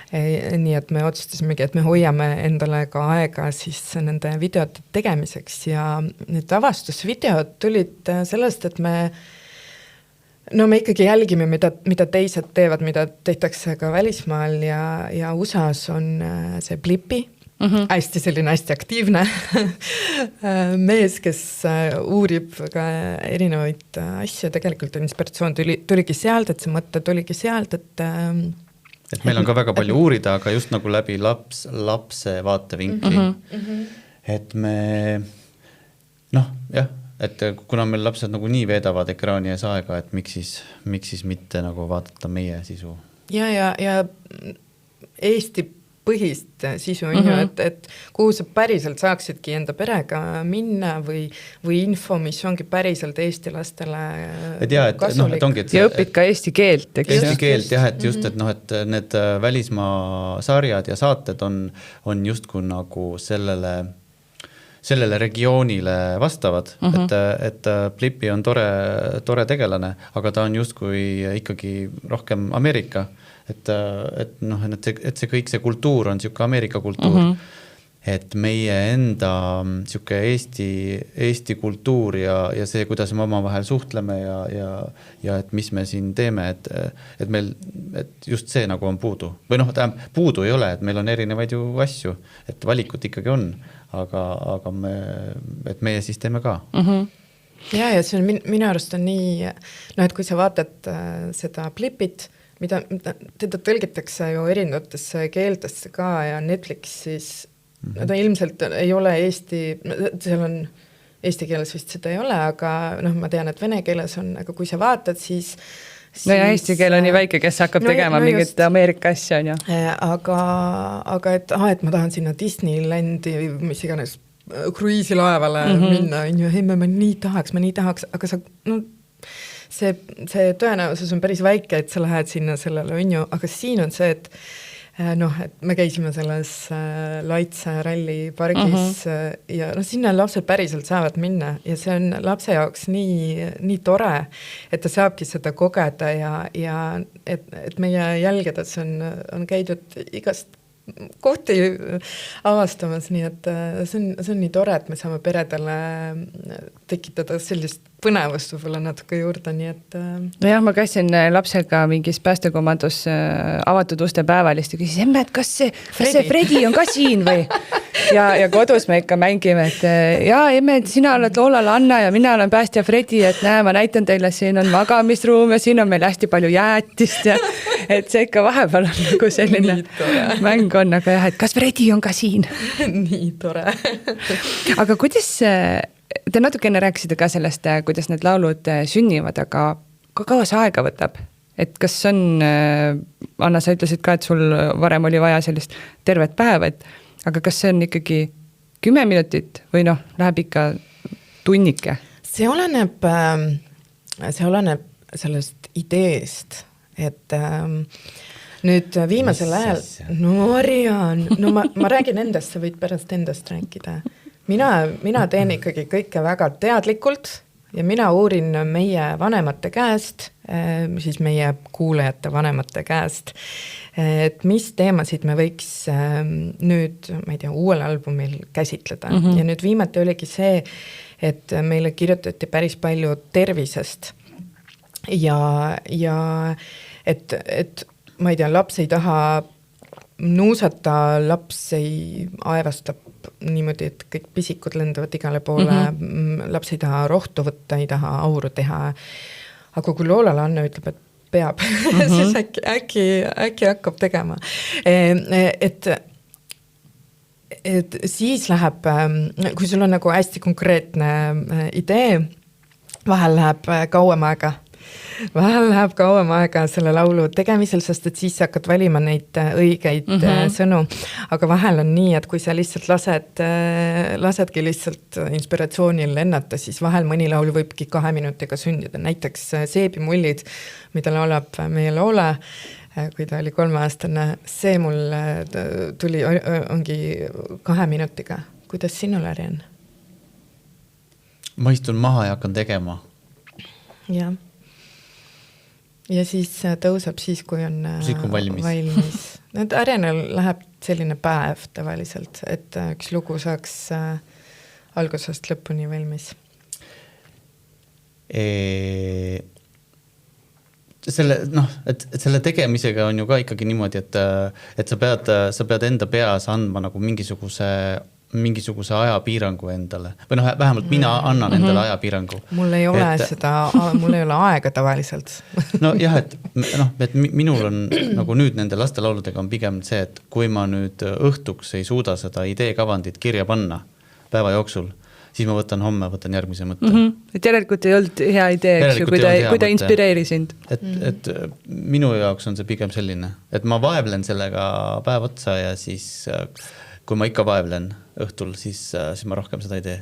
nii et me otsustasimegi, et me hoiame endale ka aega siis nende videote tegemiseks ja need avastusvideod tulid sellest, et me ikkagi jälgime, mida teised teevad, mida tehtakse ka välismaal ja USA-s on see Blippi hästi selline hästi aktiivne mees, kes uurib ka erinevaid asju, tegelikult inspiratsioon tuligi sealt, et see mõte tuligi sealt, et meil on ka väga palju uurida, aga just nagu läbi lapse vaatevinkli. Et me, jah, et kuna meil lapsed nagu nii veedavad ekraani ees aega, et miks siis mitte nagu vaadata meie sisu. Ja Eesti põhist sisu on ju, et kuhu sa päriselt saaksidki enda perega minna või info, mis ongi päriselt Eesti lastele kasulik. Ja õpid ka eesti keelt, eks? Eesti keelt, jah, et just, et et need välismaa sarjad ja saated on justkui nagu sellele regioonile vastavad, et Blippi on tore tegelane, aga ta on justkui ikkagi rohkem Ameerika. Et see kõik see kultuur on siuke Ameerika kultuur, et meie enda siuke Eesti kultuur ja see, kuidas me omavahel suhtleme ja et mis me siin teeme, et meil et just see nagu on puudu. Või puudu ei ole, et meil on erinevaid ju asju, et valikut ikkagi on, aga et meie siis teeme ka. Ja see on minu arust on nii, et kui sa vaatad seda Blippit, mida teda tõlgitakse ju erinevatesse keeltesse ka ja Netflix siis ta ilmselt ei ole seal on eesti keeles vist seda ei ole, aga ma tean, et vene keeles on, aga kui sa vaatad, siis no ja eesti keel on nii väike, kes hakkab tegema mingit Ameerika asja, on ju. Aga et ma tahan sinna Disneylandi või mis iganes kruiisilaevale minna, ma nii tahaks, aga sa, see tõenäosus on päris väike, et sa lähed sinna sellele, aga siin on see, et et me käisime selles Laitse ralli pargis ja sinna lapsed päriselt saavad minna ja see on lapse jaoks nii tore, et ta saabki seda kogeda ja et meie jälgedes on käidud igast kohti avastamas, nii et see on nii tore, et me saame peredele tekitada sellist põnevust võib-olla natuke juurde, nii et Nojah, ma käisin lapsega mingis päästekomandos avatud uste päevalist ja küsis, emme, et kas see Fredi on ka siin või? Ja kodus me ikka mängime, et emme, et sina oled Loolalanna ja mina olen päästja Fredi, et näe, ma näitan teile, siin on magamisruum ja siin on meil hästi palju jäätist ja et see ikka vahepeal on nagu selline mäng on, aga jah, et kas Fredi on ka siin? Nii tore. Aga kuidas te natukene rääkisite ka sellest, kuidas need laulud sünnivad, aga kaua see aega võtab? Et kas on, Anna, sa ütlesid ka, et sul varem oli vaja sellist tervet päeva, aga kas see on ikkagi 10 minutit või läheb ikka tunnike? See oleneb sellest ideest, et nüüd viimasel ajal, Marian, ma räägin endast, sa võid pärast endast rääkida. Mina teen ikkagi kõike väga teadlikult ja mina uurin meie vanemate käest, siis meie kuulajate vanemate käest, et mis teemasid me võiks nüüd, ma ei tea, uuel albumil käsitleda. Ja nüüd viimati oligi see, et meile kirjutati päris palju tervisest ja et ma ei tea, laps ei taha nuusata, laps ei aevastab niimoodi, et kõik pisikud lendavad igale poole, laps ei taha rohtu võtta, ei taha auru teha, aga kui Loolalanna ütleb, et peab, siis äkki hakkab tegema. Et siis läheb, kui sul on nagu hästi konkreetne idee, vahel läheb kauem aega selle laulu tegemisel, sest et siis sa hakkad valima neid õigeid sõnu, aga vahel on nii, et kui sa lihtsalt lasedki lihtsalt inspiratsioonil lennata, siis vahel mõni laul võibki 2 minutiga sündida, näiteks Seebimullid, mida laulab meie Loola, kui ta oli 3-aastane, see mul tuli, ongi 2 minutiga. Kuidas sinul, Arjen? Ma istun maha ja hakkan tegema. Jah. Ja siis tõuseb siis, kui on valmis. Arjenal läheb selline päev tavaliselt, et üks lugu saaks algusest lõpuni valmis. et selle tegemisega on ju ka ikkagi niimoodi, et sa pead enda peas andma nagu mingisuguse ajapiirangu endale. Või vähemalt mina annan endale ajapiirangu. Mul ei ole mul ei ole aega tavaliselt. No jah, et minul on nagu nüüd nende lastelauludega on pigem see, et kui ma nüüd õhtuks ei suuda seda ideekavandit kirja panna päeva jooksul, siis ma homme võtan järgmise mõtte. Et järelikult ei olnud hea idee, eks ju, kui ta inspireeri sind. Et minu jaoks on see pigem selline, et ma vaevlen sellega päev otsa ja siis kui ma ikka vaevlen õhtul, siis ma rohkem seda ei tee.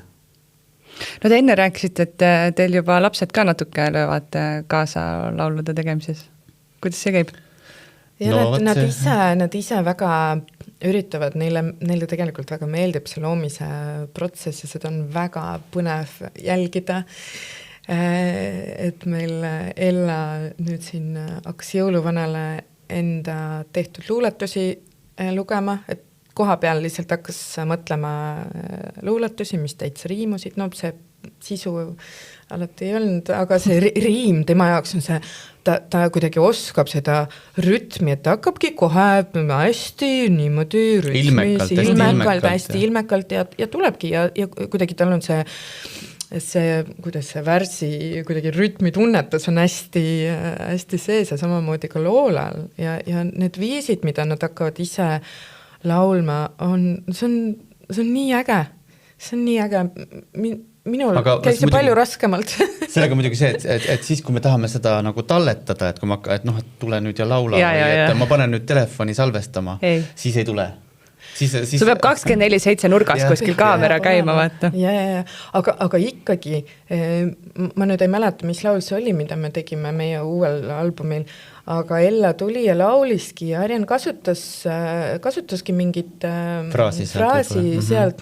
No te enne rääkisite, et teil juba lapsed ka natuke löövad kaasa laulude tegemises. Kuidas see käib? Ja nad ise väga üritavad, neile tegelikult väga meeldib see loomise protsess ja seda on väga põnev jälgida. Et meil Ella nüüd siin hakkas jõuluvanale enda tehtud luuletusi lugema, et koha peal lihtsalt hakkas mõtlema luuletusi, mis täitsa riimusid, see sisu alati ei olnud, aga see riim tema jaoks on see, ta kuidagi oskab seda rütmi, et ta hakkabki kohe hästi niimoodi rütmis, hästi ilmekalt ja tulebki ja kuidagi tal on see, kuidas see värsi kuidagi rütmitunnetus on hästi sees ja samamoodi ka loolal ja need viisid, mida nad hakkavad ise laulma, see on nii äge. See on nii äge. Minul käib see palju raskemalt. Sellega muidugi see, et siis, kui me tahame seda nagu talletada, et kui ma et tule nüüd ja laula, et ma panen nüüd telefoni salvestama, siis ei tule. Siis peab 24/7 nurgas kuskil kaamera käima, vaata. Aga ikkagi, ma nüüd ei mäleta, mis laul see oli, mida me tegime meie uuel albumil, aga Ella tuli ja lauliski ja Arjen kasutaski mingit fraasi sealt,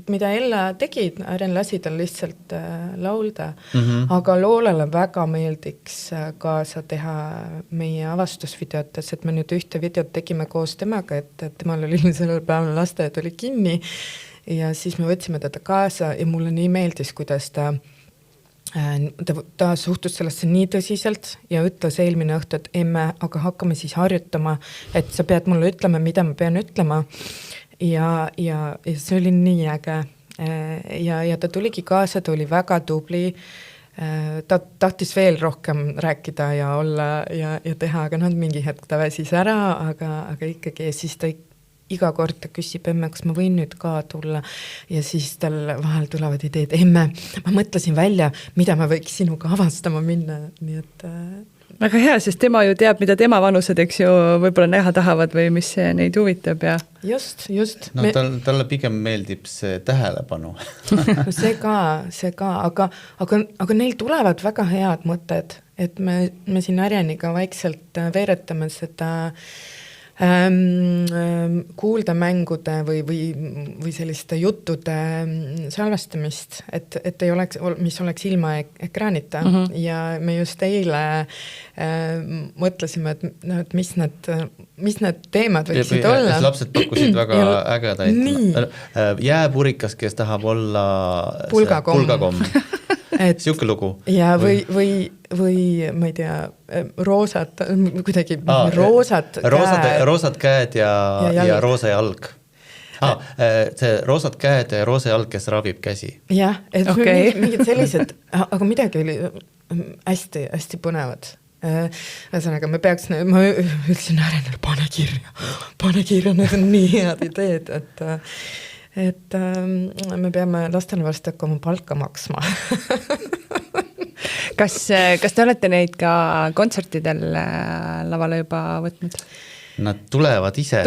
mida Ella tegi, Arjen lasi tal lihtsalt laulda, aga Loolale väga meeldiks kaasa teha meie avastusvideotes, et me nüüd ühte videot tegime koos temaga, et temal oli sellel päeval lasteaed oli kinni ja siis me võtsime teda kaasa ja mulle nii meeldis, kuidas ta suhtus sellesse nii tõsiselt ja ütles eelmine õhtu, et emme, aga hakkame siis harjutama, et sa pead mulle ütlema, mida ma pean ütlema ja see oli nii äge ja ta tuligi kaasa, ta oli väga tubli, ta tahtis veel rohkem rääkida ja olla ja teha, aga mingi hetk ta väsis ära, aga ikkagi ja siis ta iga kord ta küsib, emme, kas ma võin nüüd ka tulla ja siis tal vahel tulevad ideed, emme, ma mõtlesin välja, mida ma võiks sinuga avastama minna, nii et väga hea, sest tema ju teab, mida tema vanused, eks ju, võib-olla näha tahavad või mis neid huvitab ja just. No talle pigem meeldib see tähelepanu. see ka, aga neil tulevad väga head mõtted, et me siin Arjeniga vaikselt veeretame seda kuuldamängude või selliste juttude salvestamist, et ei oleks, mis oleks ilma ekraanita ja me just eile mõtlesime, et mis need teemad võiksid olla. Lapsed pakkusid väga ägedaid. Jääpurikas, kes tahab olla pulgakomm. Siuke lugu. Ja või ma ei tea, roosad, kuidagi roosad käed ja roosa jalg. See roosad käed ja roosa jalg, kes ravib käsi. Jah, et mingid sellised, aga midagi oli hästi põnevad. Ühesõnaga, ma ütlesin Arenele, pane kirja, need on nii head ideed, et me peame lastele varsti hakkama palka maksma. Kas te olete neid ka kontsertidel lavale juba võtnud? Nad tulevad ise.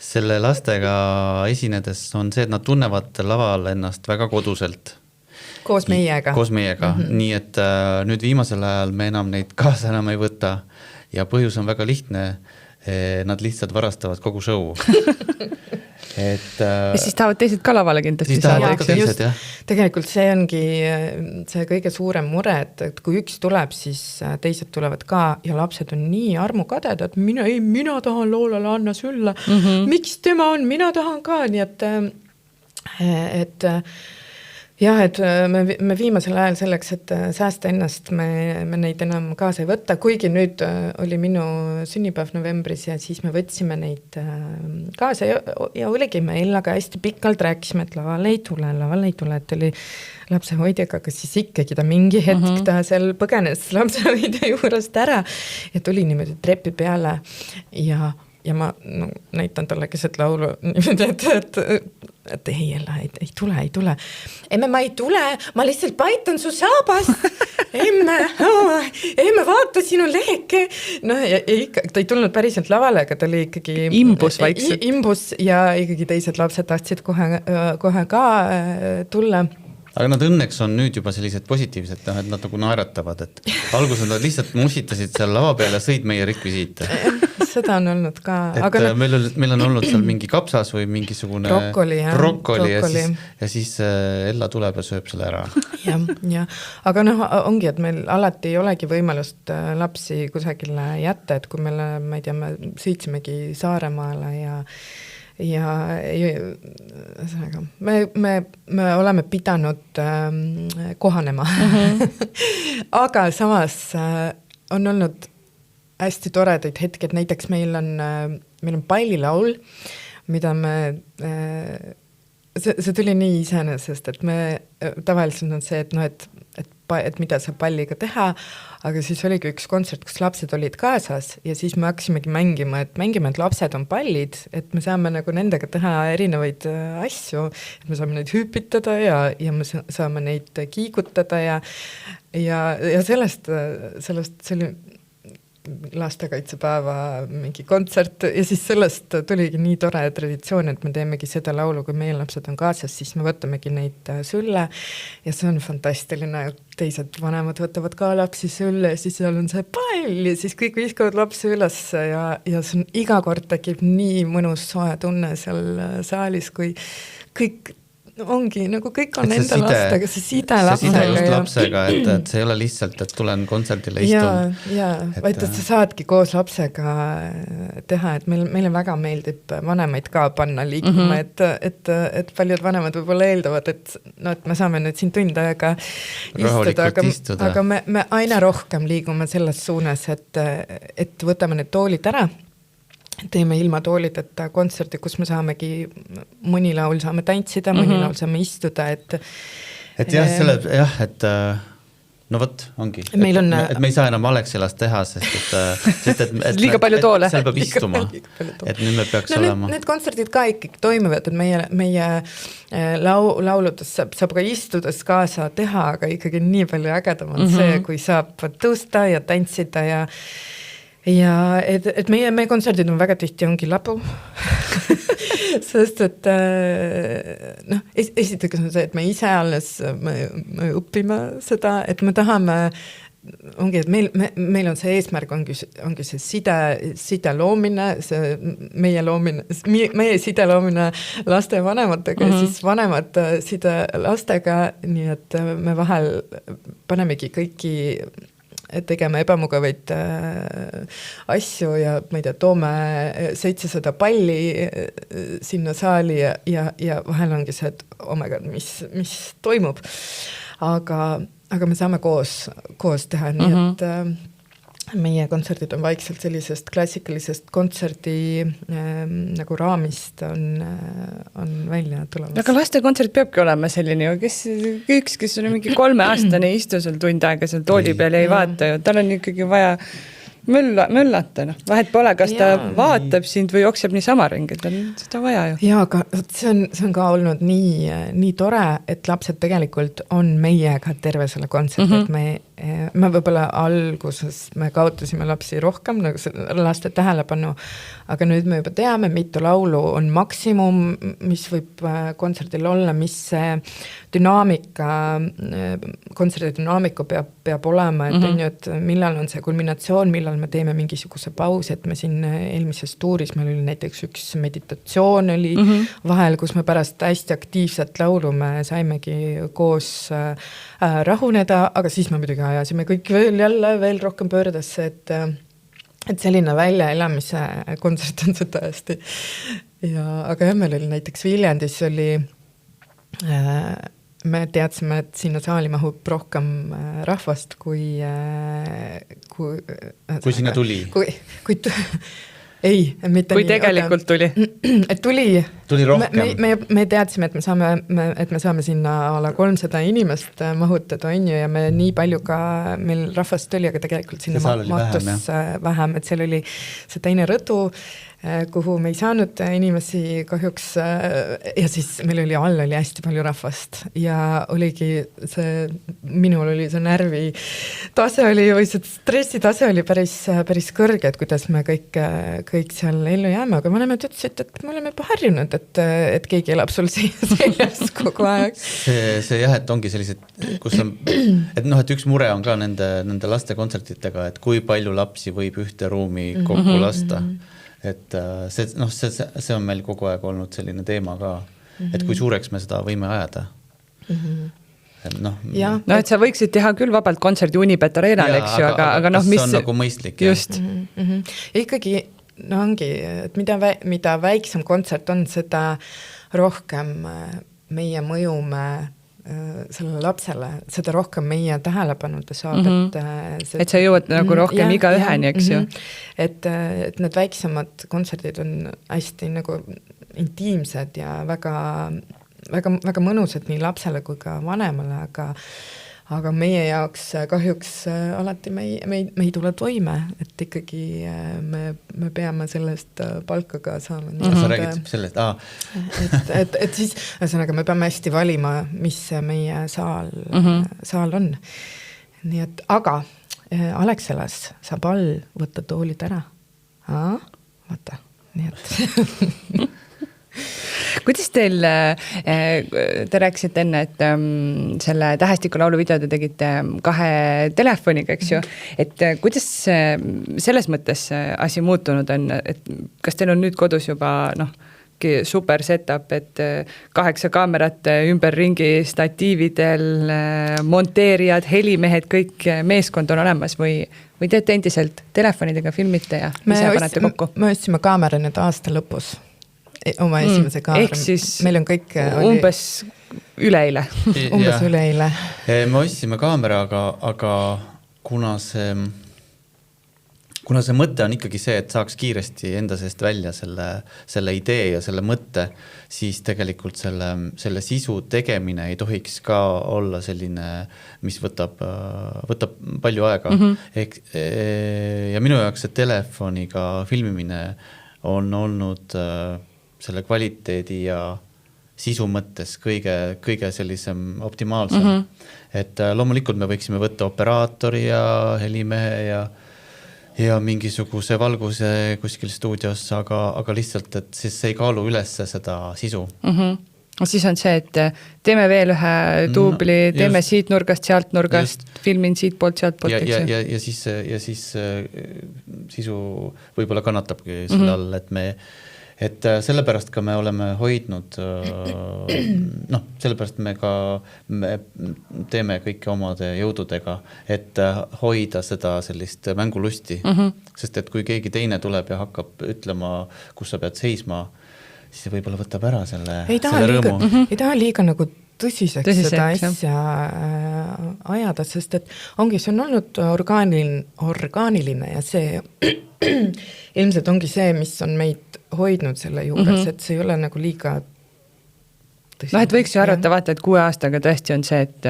Selle lastega esinedes on see, et nad tunnevad laval ennast väga koduselt. Koos meiega. Nii et nüüd viimasel ajal me enam neid kaasa enam ei võta ja põhjus on väga lihtne. Nad lihtsalt varastavad kogu show. Ja siis tahavad teised ka lavale kindlasti saada. Tegelikult see ongi see kõige suurem mure, et kui üks tuleb, siis teised tulevad ka ja lapsed on nii armukaded, et mina tahan Loolale Anna sülle. Miks tema on? Mina tahan ka, nii et jah, et me viimasel ajal selleks, et säästa ennast, me neid enam kaasa ei võtta, kuigi nüüd oli minu sünnipäev novembris ja siis me võtsime neid kaasa ja oligi me Ellaga hästi pikalt rääkisime, et laval ei tule, et oli lapsehoidjaga, aga siis ikkagi ta mingi hetk ta seal põgenes lapsehoidja juurest ära ja tuli niimoodi trepi peale ja ma näitan talle keset laulu niimoodi, et ei, Ella, ei tule. Emme, ma ei tule, ma lihtsalt paitan su saabast. Emme, vaata sinu leheke. No ja ikka, ta ei tulnud päriselt lavale, aga ta oli ikkagi imbus vaikselt. Imbus ja ikkagi teised lapsed tahtsid kohe ka tulla. Aga nad õnneks on nüüd juba sellised positiivsed, et nad nagu naeratavad, et alguses nad lihtsalt musitasid seal lava peale ja sõid meie rekvisiite. Seda on olnud ka. Et aga meil on olnud seal mingi kapsas või mingisugune brokkoli. Ja siis Ella tuleb ja sööb selle ära. Ja. Aga ongi, et meil alati ei olegi võimalust lapsi kusagile jätta, et kui meile, ma ei tea, me sõitsimegi Saaremaale ja me oleme pidanud kohanema. Aga samas on olnud hästi toredaid hetked, näiteks meil on pallilaul, mida see tuli nii iseenesest, et me tavaliselt on see, et mida sa palliga teha, aga siis oligi üks kontsert, kus lapsed olid kaasas ja siis me hakkasimegi mängima, et lapsed on pallid, et me saame nagu nendega teha erinevaid asju, et me saame neid hüpitada ja me saame neid kiigutada ja sellest see oli lastekaitsepäeva mingi kontsert ja siis sellest tuligi nii tore traditsioon, et me teemegi seda laulu, kui meie lapsed on kaasas, siis me võtamegi neid sülle ja see on fantastiline, teised vanemad võtavad ka lapsi sülle ja siis seal on see pall ja siis kõik viskavad lapsi üles ja see on iga kord tekib nii mõnus soe tunne seal saalis, kui kõik ongi, nagu kõik on enda lastega, see side lapsega, et see ei ole lihtsalt, et tulen kontserdile istun. Vaid et sa saadki koos lapsega teha, et meile väga meeldib vanemaid ka panna liikuma, et paljud vanemad võib-olla eeldavad, et me saame nüüd siin tund aega istuda, aga me aina rohkem liigume selles suunas, et võtame need toolid ära, teeme ilma toolideta kontserti, kus me saamegi mõni laul saame tantsida, mõni laul saame istuda, et no võt, ongi. Et me ei saa enam Alexelast teha, sest et liiga palju toole. Seal peab istuma, et nüüd me peaks olema. Need kontserdid ka ikkagi toimivad, et meie lauludes saab ka istudes kaasa teha, aga ikkagi nii palju ägedam on see, kui saab tõusta ja tantsida ja et meie kontserdid on väga tihti ongi labu, sest et esiteks on see, et me ise alles me õpime seda, et me tahame ongi, et meil on see eesmärk, ongi see side loomine, meie side loomine laste ja vanematega ja siis vanemad side lastega, nii et me vahel panemegi kõiki tegema ebamugavaid asju ja ma ei tea, toome 700 palli sinna saali ja vahel ongi see, et oh my god, mis toimub. Aga me saame koos teha, nii et meie kontserdid on vaikselt sellisest klassikalisest kontserdi nagu raamist on välja tulemas. Aga lastekontsert peabki olema selline ju, kes on mingi 3-aastane istu seal tund aega seal tooli peal ja ei vaata ju, tal on ikkagi vaja möllata, vahet pole, kas ta vaatab sind või jookseb nii sama ringi, tal on seda vaja ju. Ja, aga see on ka olnud nii tore, et lapsed tegelikult on meiega terve selle kontserti, et me võib-olla alguses me kaotasime lapsi rohkem, nagu laste tähelepanu, aga nüüd me juba teame, mitu laulu on maksimum, mis võib kontserdil olla, mis see kontserdi dünaamika peab olema, et on ju, et millal on see kulminatsioon, millal me teeme mingisuguse pausi, et me siin eelmises tuuris meil oli näiteks üks meditatsioon oli vahel, kus me pärast hästi aktiivset laulu me saimegi koos rahuneda, aga siis me muidugi ajasime kõik veel rohkem pöördesse, et selline väljaelamise kontsert on seda hästi. Aga meil oli näiteks Viljandis oli me teadsime, et sinna saali mahub rohkem rahvast kui sinna tuli? Ei, mitte kui nii. Tegelikult tuli? Et tuli rohkem? Me teadsime, et me saame sinna ala 300 inimest mahutada, on ju, ja me nii palju ka meil rahvast oli, aga tegelikult sinna mahtus vähem, et seal oli see teine rõdu, kuhu me ei saanud inimesi kahjuks ja siis meil oli all oli hästi palju rahvast ja oligi minul oli see närvi tase oli või see stressitase oli päris kõrge, et kuidas me kõik seal ellu jääme, aga vanemad ütlesid, et me oleme juba harjunud, et keegi elab sul seljas kogu aeg. See jah, et ongi sellised, kus on, et et üks mure on ka nende laste kontsertidega, et kui palju lapsi võib ühte ruumi kokku lasta. Et see on meil kogu aeg olnud selline teema ka, et kui suureks me seda võime ajada. Et sa võiksid teha küll vabalt kontserdi Unibet Arenal, eks ju, aga mis... See on nagu mõistlik. Just. Ja ikkagi, ongi, et mida väiksem kontsert on, seda rohkem meie mõjume sellele lapsele, seda rohkem meie tähelepanu ta saab. Et sa jõuad nagu rohkem iga üheni, eks ju. Et need väiksemad kontserdid on hästi nagu intiimsed ja väga, väga, väga mõnusad nii lapsele kui ka vanemale, aga meie jaoks kahjuks alati me ei tule toime, et ikkagi me peame sellest palka ka saama. Sa räägid sellest? Et siis, ühesõnaga, me peame hästi valima, mis meie saal on. Nii et, aga Alexelas saab all võtta toolid ära. Vaata, nii et... Kuidas teil, te rääkisite enne, et selle Tähestiku laulu video te tegite 2 telefoniga, eks ju, et kuidas selles mõttes asi muutunud on, et kas teil on nüüd kodus juba super setup, et 8 kaamerat ümberringi statiividel, monteerijad, helimehed, kõik meeskond on olemas või teete endiselt telefonidega filmite ja ise panete kokku? Me ostsime kaamera nüüd aasta lõpus. Oma esimese kaamera. Ehk siis meil on kõik umbes üleile. Umbes üleile. Me ostsime kaamera, aga kuna see mõte on ikkagi see, et saaks kiiresti enda seest välja selle idee ja selle mõtte, siis tegelikult selle sisu tegemine ei tohiks ka olla selline, mis võtab palju aega. Ja minu jaoks see telefoniga filmimine on olnud selle kvaliteedi ja sisu mõttes kõige sellisem optimaalsem. Et loomulikult me võiksime võtta operaatori ja helimehe ja mingisuguse valguse kuskil stuudios, aga lihtsalt, et siis ei kaalu üles seda sisu. Siis on see, et teeme veel ühe duubli, teeme siit nurgast, sealt nurgast, filmin siit poolt, sealt poolt. Ja siis sisu võib-olla kannatabki selle all, et sellepärast ka me oleme hoidnud, sellepärast me teeme kõike omade jõududega, et hoida seda sellist mängulusti, sest et kui keegi teine tuleb ja hakkab ütlema, kus sa pead seisma, siis võib-olla võtab ära selle rõõmu. Ei taha liiga nagu tõsiseks seda asja ajada, sest et ongi, see on olnud orgaaniline ja see ilmselt ongi see, mis on meid hoidnud selle juures, et see ei ole nagu liiga tõsine. Et võiks ju arvata, vaata, et 6 aastaga tõesti on see, et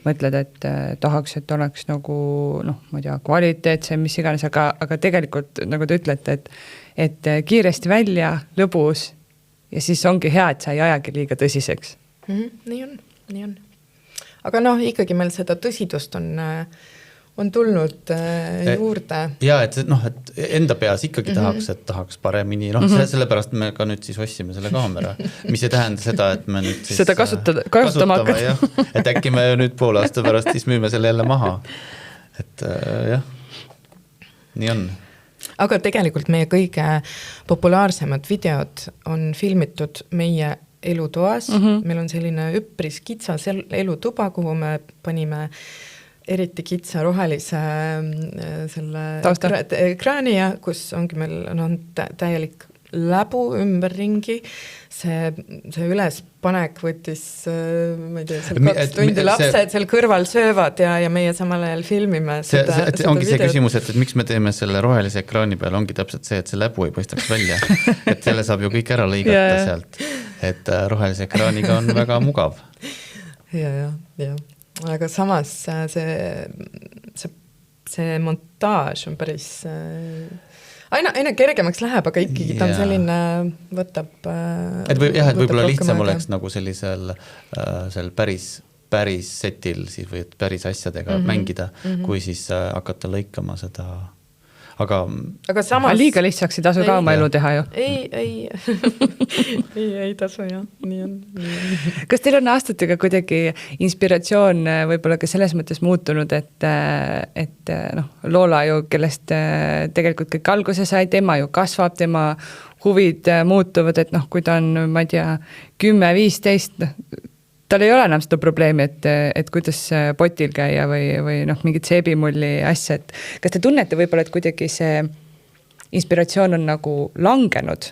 mõtled, et tahaks, et oleks nagu, ma ei tea, kvaliteetse, mis iganes, aga tegelikult, nagu te ütlete, et kiiresti välja, lõbus ja siis ongi hea, et sa ei ajagi liiga tõsiseks. Nii on. Aga ikkagi meil seda tõsidust on tulnud juurde. Ja, et enda peas ikkagi tahaks paremini. Sellepärast me ka nüüd siis ostsime selle kaamera, mis ei tähenda seda, et me nüüd siis seda kasutama hakkad. Et äkki me nüüd pool aasta pärast siis müüme selle jälle maha. Et jah, nii on. Aga tegelikult meie kõige populaarsemad videod on filmitud meie elutoas. Meil on selline üpris kitsas elutuba, kuhu me panime eriti kitsa rohelise selle ekraani ja kus ongi meil täielik läbu ümberringi, see ülespanek võttis, ma ei tea, seal 2 tundi lapsed seal kõrval söövad ja meie samal ajal filmime seda ongi videot. See küsimus, et miks me teeme selle rohelise ekraani peal, ongi täpselt see, et see läbu ei paistaks välja. Et selle saab ju kõik ära lõigata sealt, et rohelise ekraaniga on väga mugav. Ja. Aga samas see montaaž on päris... Aina kergemaks läheb, aga ikkagi ta on selline, võtab et võib-olla lihtsam oleks nagu sellisel päris setil siis või päris asjadega mängida, kui siis hakata lõikama seda. Aga samas... liiga lihtsaks ei tasu ka oma elu teha ju. Ei tasu jah, nii on. Kas teil on aastatega kuidagi inspiratsioon võib-olla ka selles mõttes muutunud, et Loola ju, kellest tegelikult kõik alguse sai, tema ju kasvab, tema huvid muutuvad, et kui ta on, ma ei tea, 10-15, tal ei ole enam seda probleemi, et kuidas potil käia või mingit seebimulli asja, et kas te tunnete võib-olla, et kuidagi see inspiratsioon on nagu langenud?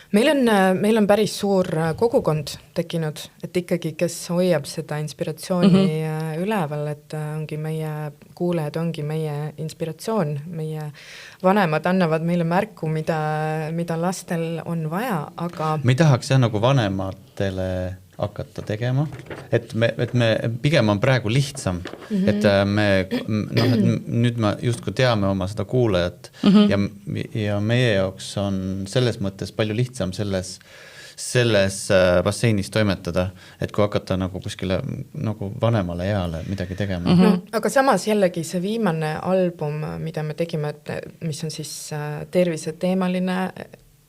Meil on päris suur kogukond tekkinud, et ikkagi, kes hoiab seda inspiratsiooni üleval, et ongi meie kuulajad, ongi meie inspiratsioon, meie vanemad annavad meile märku, mida lastel on vaja, aga... Me ei tahaks nagu vanematele hakata tegema, et me pigem on praegu lihtsam, et nüüd me justkui teame oma seda kuulajat ja meie jaoks on selles mõttes palju lihtsam selles basseinis toimetada, et kui hakata nagu kuskile nagu vanemale eale midagi tegema. Aga samas jällegi see viimane album, mida me tegime, mis on siis terviseteemaline,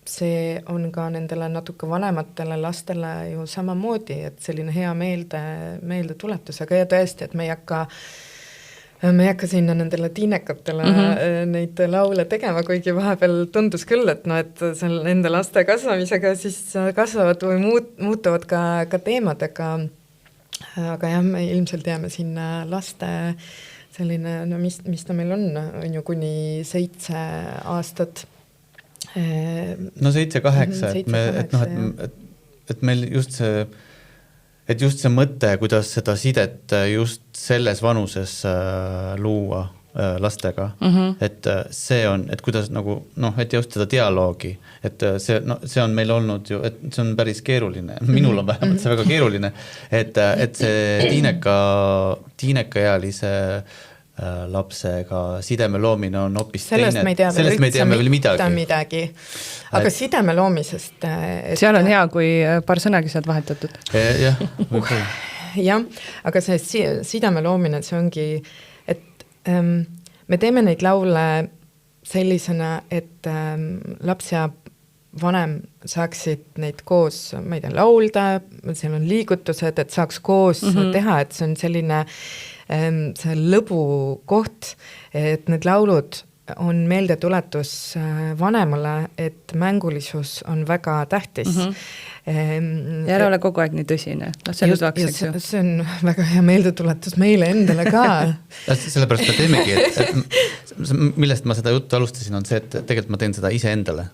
see on ka nendele natuke vanematele lastele ju samamoodi, et selline hea meelde tuletus, aga ja tõesti, et me ei hakka sinna nendele tiinekatele neid laule tegema, kuigi vahepeal tundus küll, et et seal nende laste kasvamisega siis kasvavad või muutuvad ka teemad, aga jah, me ilmselt jääme sinna laste selline, mis ta meil on ju kuni 7 aastat. No 7-8, et meil just see mõte, kuidas seda sidet just selles vanuses luua lastega, et see on, et kuidas nagu, et just seda dialoogi, et see on meil olnud ju, et see on päris keeruline, minul on vähemalt see väga keeruline, et see tiinekaealise lapsega sideme loomine on hoopis teine. Sellest me ei tea veel midagi. Aga sideme loomisest... Seal on hea, kui paar sõnagi saad vahetatud. Jah, jah, aga see sideme loomine, see ongi, et me teeme neid laule sellisena, et laps ja vanem saaksid neid koos, ma ei tea, laulda, seal on liigutused, et saaks koos teha, et see on selline see lõbu koht, et need laulud on meeldetuletus vanemale, et mängulisus on väga tähtis. Ja ära ole kogu aeg nii tõsine. See on väga hea meeldetuletus meile endale ka. Sellepärast me teemegi, et millest ma seda juttu alustasin, on see, et tegelikult ma teen seda ise endale.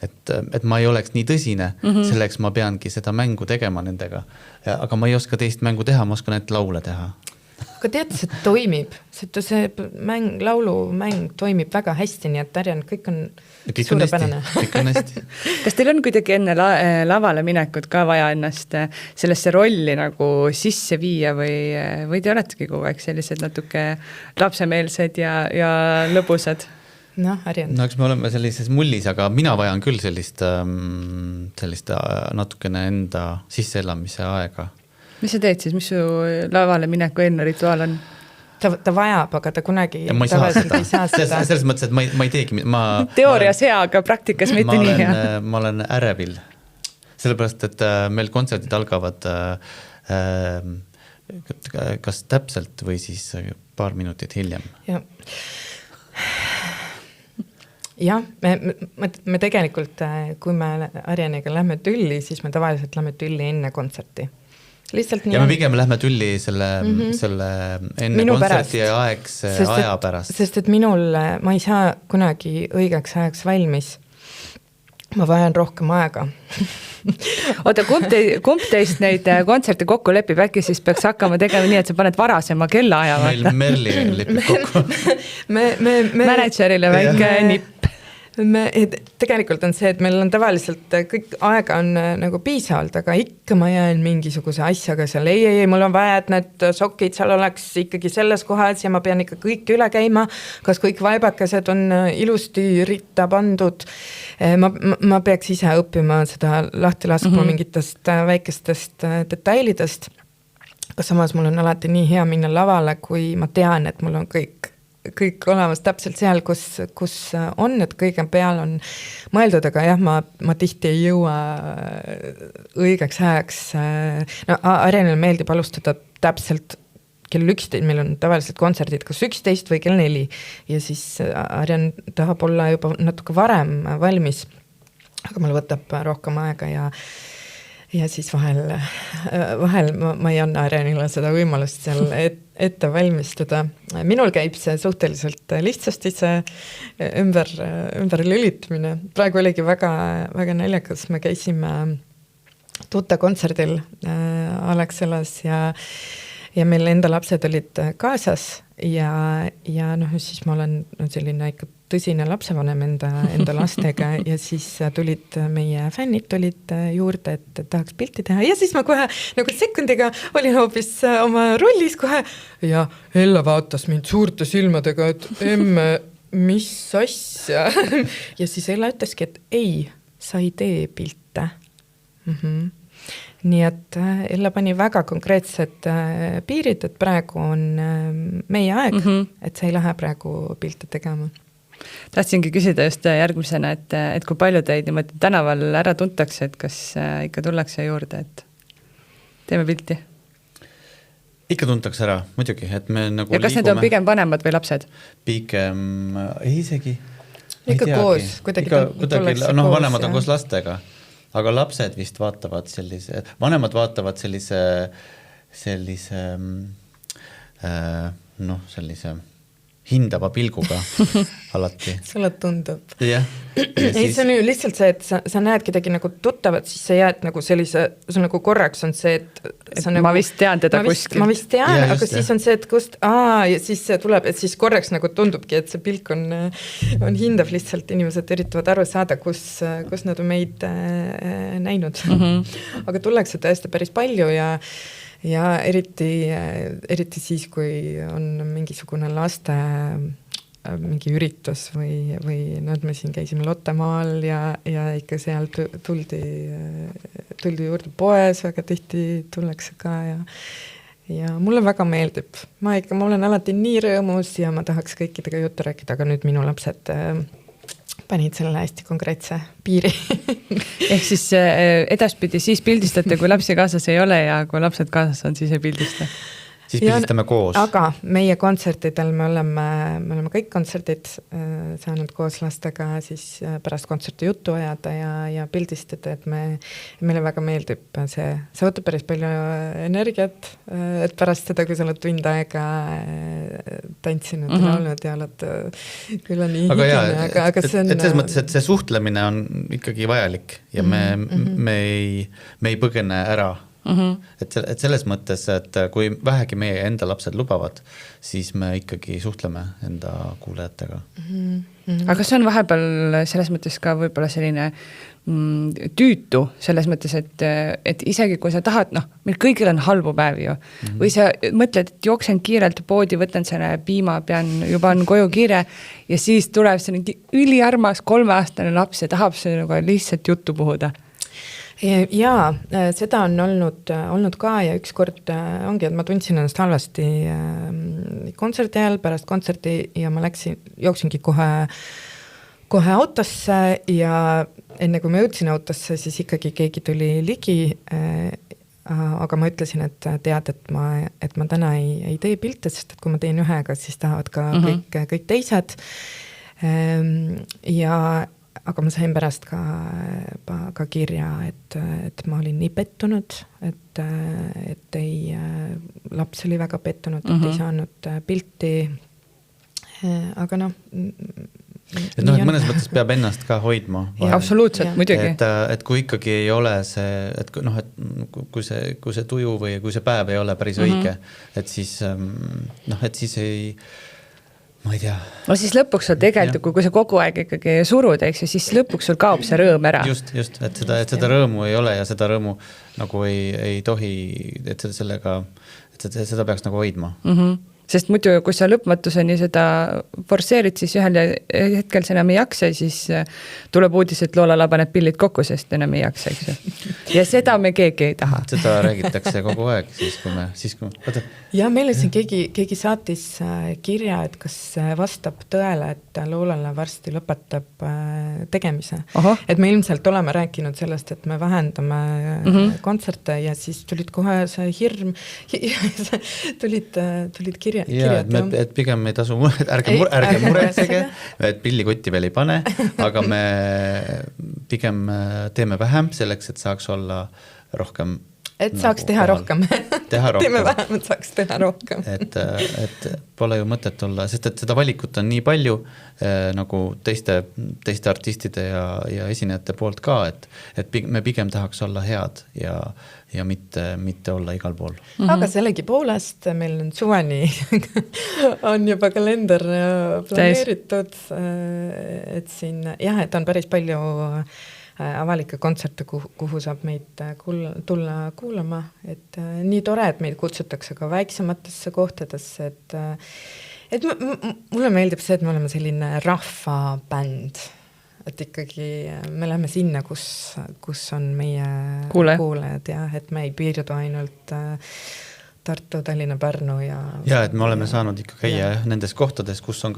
Et ma ei oleks nii tõsine, selleks ma peangi seda mängu tegema nendega. Aga ma ei oska teist mängu teha, ma oskan ainult laule teha. Aga tead, see toimib, see laulumäng toimib väga hästi, nii et Arjan, kõik on suurepärane. Kas teil on kuidagi enne lavale minekut ka vaja ennast sellesse rolli nagu sisse viia või te oletegi kogu aeg sellised natuke lapsemeelsed ja lõbusad? Arjan. Eks me oleme sellises mullis, aga mina vajan küll sellist natukene enda sisseelamise aega. Mis sa teed siis? Mis su lavale mineku enne rituaal on? Ta vajab, aga ta kunagi ma ei saa seda. Selles mõttes, et ma ei teegi. Teoorias hea, aga praktikas mitte nii hea. Ma olen ärevil. Sellepärast, et meil kontserdid algavad kas täpselt või siis paar minutit hiljem. Jah, me tegelikult, kui me Arjaniga lähme tülli, siis me tavaliselt lähme tülli enne kontserti. lihtsalt nii ja me pigem lähme tülli selle enne Minu kontserti pärast. aegse Sest aja pärast. Sest et minul, ma ei saa kunagi õigeks ajaks valmis. Ma vajan rohkem aega. Oota, kumb teist neid kontserte kokku lepib, äkki siis peaks hakkama tegema nii, et sa paned varasema kellaaja. Meil Merli lepib kokku. Managerile väike nipp. Tegelikult on see, et meil on tavaliselt kõik aega on nagu piisavalt, aga ikka ma jään mingisuguse asjaga seal, ei, mul on vaja, et need sokid seal oleks ikkagi selles kohas ja ma pean ikka kõik üle käima, kas kõik vaibakesed on ilusti ritta pandud. Ma peaks ise õppima seda lahti laskma mingitest väikestest detailidest, aga samas mul on alati nii hea minna lavale, kui ma tean, et mul on kõik olemas täpselt seal, kus on, et kõige peal on mõeldud, aga jah, ma tihti ei jõua õigeks ajaks. No, Arjanile meeldib alustada täpselt kell 11, meil on tavaliselt kontserdid kas 11 või kell 4 ja siis Arjan tahab olla juba natuke varem valmis, aga mul võtab rohkem aega ja siis vahel ma ei anna Arjanile seda võimalust seal ette valmistada. Minul käib see suhteliselt lihtsasti see ümber lülitamine. Praegu oligi väga, väga naljakas, me käisime Tuta kontserdil Alexelas ja meil enda lapsed olid kaasas ja siis ma olen selline ikka tõsine lapsevanem enda lastega ja siis tulid meie fännid tulid juurde, et tahaks pilti teha ja siis ma kohe nagu sekundiga olin hoopis oma rollis kohe ja Ella vaatas mind suurte silmadega, et emme, mis asja ja siis Ella ütleski, et ei, sa ei tee pilte. Nii et Ella pani väga konkreetsed piirid, et praegu on meie aeg, et sa ei lähe praegu pilte tegema. Tahtsingi küsida just järgmisena, et kui palju teid niimoodi tänaval ära tuntakse, et kas ikka tullakse juurde, et teeme pilti? Ikka tuntakse ära, muidugi, et me nagu ja kas need on pigem vanemad või lapsed? Pigem, ei isegi. Ikka koos, kuidagi tullakse koos. Vanemad on koos lastega, aga lapsed vist vaatavad vanemad vaatavad sellise hindava pilguga alati. Sulle tundub. Jah. Ei, see on ju lihtsalt see, et sa näed kedagi nagu tuttavat, siis sa jääd nagu sellise, see on nagu korraks on see, et sa nagu, ma vist tean teda kuskil. Ma vist tean, ja, aga siis on see, et kust, ja siis see tuleb, et siis korraks nagu tundubki, et see pilk on hindav lihtsalt, inimesed üritavad aru saada, kus nad on meid näinud. Aga tullakse tõesti päris palju ja eriti siis, kui on mingisugune laste mingi üritus või me siin käisime Lottemaal ja ikka seal tuldi juurde poes, väga tihti tullakse ka ja mulle väga meeldib. Ma olen alati nii rõõmus ja ma tahaks kõikidega juttu rääkida, aga nüüd minu lapsed panid selle hästi konkreetse piiri. Ehk siis edaspidi siis pildistate, kui lapsi kaasas ei ole ja kui lapsed kaasas on, siis ei pildista? Siis pildistame koos. Aga meie kontsertidel me oleme kõik kontserdid saanud koos lastega siis pärast kontserti juttu ajada ja pildistada, et meile väga meeldib see võtab päris palju energiat, et pärast seda, kui sa oled tund aega tantsinud ja laulnud ja oled küll on nii higine, aga see on... Et selles mõttes, et see suhtlemine on ikkagi vajalik ja me ei põgene ära. Et selles mõttes, et kui vähegi meie enda lapsed lubavad, siis me ikkagi suhtleme enda kuulajatega. Aga kas on vahepeal selles mõttes ka võib-olla selline tüütu selles mõttes, et isegi kui sa tahad, meil kõigil on halbu päevi ju, või sa mõtled, et jooksen kiirelt poodi, võtan selle piima, juba on koju kiire ja siis tuleb selline üliarmas 3-aastane laps ja tahab see nagu lihtsalt juttu puhuda. Jaa, seda on olnud ka ja ükskord ongi, et ma tundsin ennast halvasti kontserti ajal, pärast kontserti ja ma jooksingi kohe autosse ja enne kui ma jõudsin autosse, siis ikkagi keegi tuli ligi, aga ma ütlesin, et tead, et ma täna ei tee pilte, sest et kui ma teen ühega, siis tahavad ka kõik teised aga ma sain pärast ka kirja, et ma olin nii pettunud, et laps oli väga pettunud, et ei saanud pilti, aga noh, et noh, et mõnes mõttes peab ennast ka hoidma. Absoluutselt, muidugi. Et kui ikkagi ei ole see, et noh, et kui see tuju või kui see päev ei ole päris õige, et siis noh, et siis ei, ma ei tea. No siis lõpuks sul tegelikult, kui sa kogu aeg ikkagi surud, siis lõpuks sul kaob see rõõm ära. Just, et seda rõõmu ei ole ja seda rõõmu nagu ei tohi, et seda peaks nagu hoidma. Sest muidu, kui sa lõpmatuseni seda forseerid, siis ühel hetkel sa enam ei jaksa, siis tuleb uudis, et Loolala paneb pillid kokku, sest enam ei jaksa, eks ju. Ja seda me keegi ei taha. Seda räägitakse kogu aeg, siis kui me... Ja meile siin keegi saatis kirja, et kas vastab tõele, et Loolala varsti lõpetab tegemise. Et me ilmselt oleme rääkinud sellest, et me vähendame kontserte ja siis tulid kohe see hirm, tulid kirja. Ja, et pigem ei tasu, ärge muretsege, et pillikotti veel ei pane, aga me pigem teeme vähem selleks, et saaks olla rohkem. Et saaks teha rohkem. Teeme vähem, et saaks teha rohkem. Et pole ju mõtet olla, sest et seda valikut on nii palju nagu teiste artistide ja esinejate poolt ka, et me pigem tahaks olla head ja mitte olla igal pool. Aga sellegi poolest meil on suveni on juba kalender planeeritud, et siin et on päris palju avalikke kontserte, kuhu saab meid tulla kuulama, et nii tore, et meid kutsutakse ka väiksematesse kohtadesse, et mulle meeldib see, et me oleme selline rahvabänd, et ikkagi me läheme sinna, kus on meie kuulajad ja et me ei piirdu ainult Tartu, Tallinna, Pärnu ja... Ja, et me oleme saanud ikka käia nendes kohtades, kus on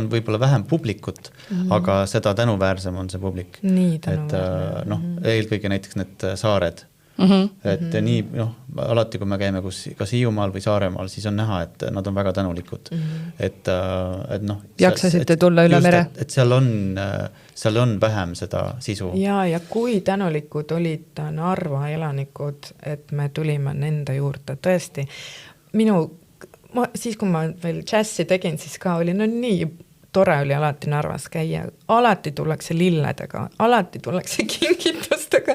võib-olla vähem publikut, aga seda tänuväärsem on see publik. Nii tänuväärsem. Et noh, eelkõige näiteks need saared. Et nii, noh, alati kui me käime kas Hiiumaal või Saaremaal, siis on näha, et nad on väga tänulikud. Et noh... Jaksasite tulla üle mere. Et seal on vähem seda sisu. Ja kui tänulikud olid Narva elanikud, et me tulime nende juurde, tõesti. Siis kui ma veel džässi tegin, siis ka oli nii tore oli alati Narvas käia. Alati tullakse lilledega, alati tullakse kingitustega.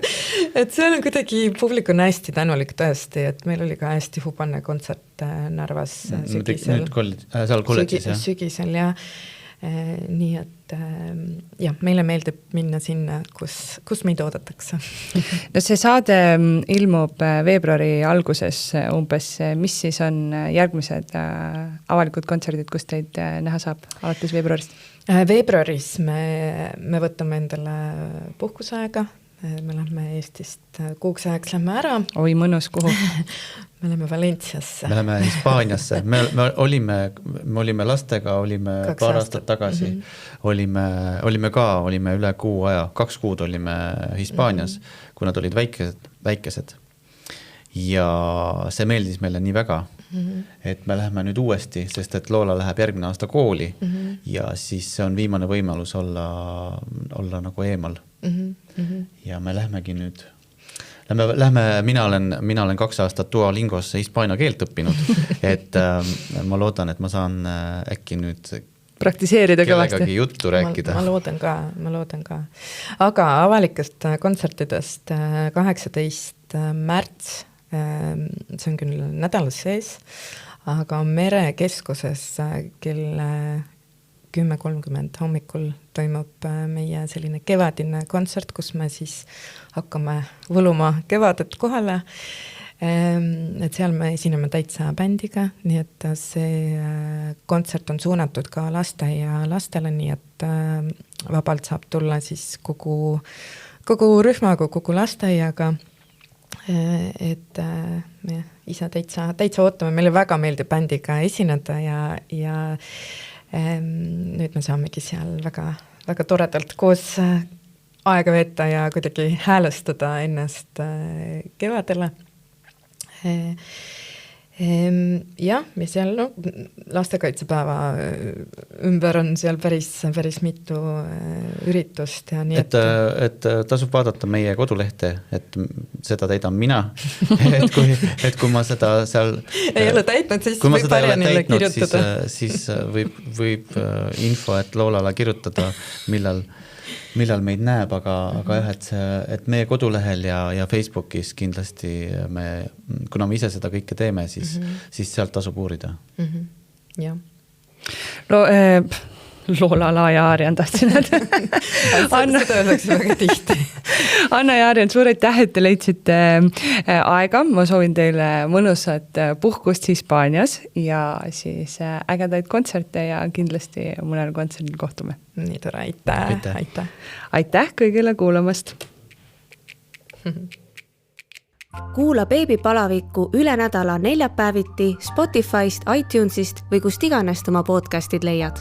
Et see on kuidagi, publik on hästi tänulik tõesti, et meil oli ka hästi hubane kontsert Narvas sügisel. Seal kolledžis, jah? Sügisel, ja nii et meile meeldib minna sinna, kus meid oodatakse. No see saade ilmub veebruari alguses umbes, mis siis on järgmised avalikud kontserdid, kus teid näha saab alates veebruarist? Veebruaris me võtame endale puhkusaega, me lähme Eestist kuuks ajaks lähme ära. Oi, mõnus, kuhu? Me lähme Valenciasse. Me lähme Hispaaniasse. Me olime lastega, olime paar aastat tagasi. Olime üle kuu aja, 2 kuud olime Hispaanias, kui nad olid väikesed. Ja see meeldis meile nii väga, et me läheme nüüd uuesti, sest et Loola läheb järgmine aasta kooli ja siis see on viimane võimalus olla nagu eemal. Ja me lähemegi nüüd mina olen 2 aastat Duolingos hispaania keelt õppinud, et ma loodan, et ma saan äkki nüüd praktiseerida kellegagi juttu rääkida. Ma loodan ka. Aga avalikest kontsertidest 18. märts, see on küll nädalas sees, aga Merekeskuses kell 10:30 hommikul toimub meie selline kevadine kontsert, kus me siis hakkame võluma kevadet kohale. Et seal me esineme täitsa bändiga, nii et see kontsert on suunatud ka laste ja lastele, nii et vabalt saab tulla siis kogu rühmaga, kogu lasteaiaga. Et me ise täitsa ootame, meile väga meeldib bändiga esineda ja nüüd me saamegi seal väga, väga toredalt koos aega veeta ja kuidagi häälestada ennast kevadele. Jah, ja seal lastekaitsepäeva ümber on seal päris mitu üritust ja nii et tasub vaadata meie kodulehte, et seda täidan mina, et kui ma seda seal ei ole täitnud, siis võib Arjanile kirjutada. Siis võib info, et Loolale kirjutada, millal meid näeb, aga jah, et meie kodulehel ja Facebookis kindlasti kuna me ise seda kõike teeme, siis sealt tasub uurida. Jah. Loolala ja Arjan tahtsin öelda. Seda öeldakse väga tihti. Anna ja Arjan, suur aitäh, et te leidsite aega. Ma soovin teile mõnusat puhkust Hispaanias ja siis ägedaid kontserte ja kindlasti mõnel kontserdil kohtume. Nii tore, aitäh. Aitäh kõigile kuulamast. Kuula Beebipalavikku üle nädala neljapäeviti Spotify'st, iTunes'ist või kust iganes oma podcastid leiad.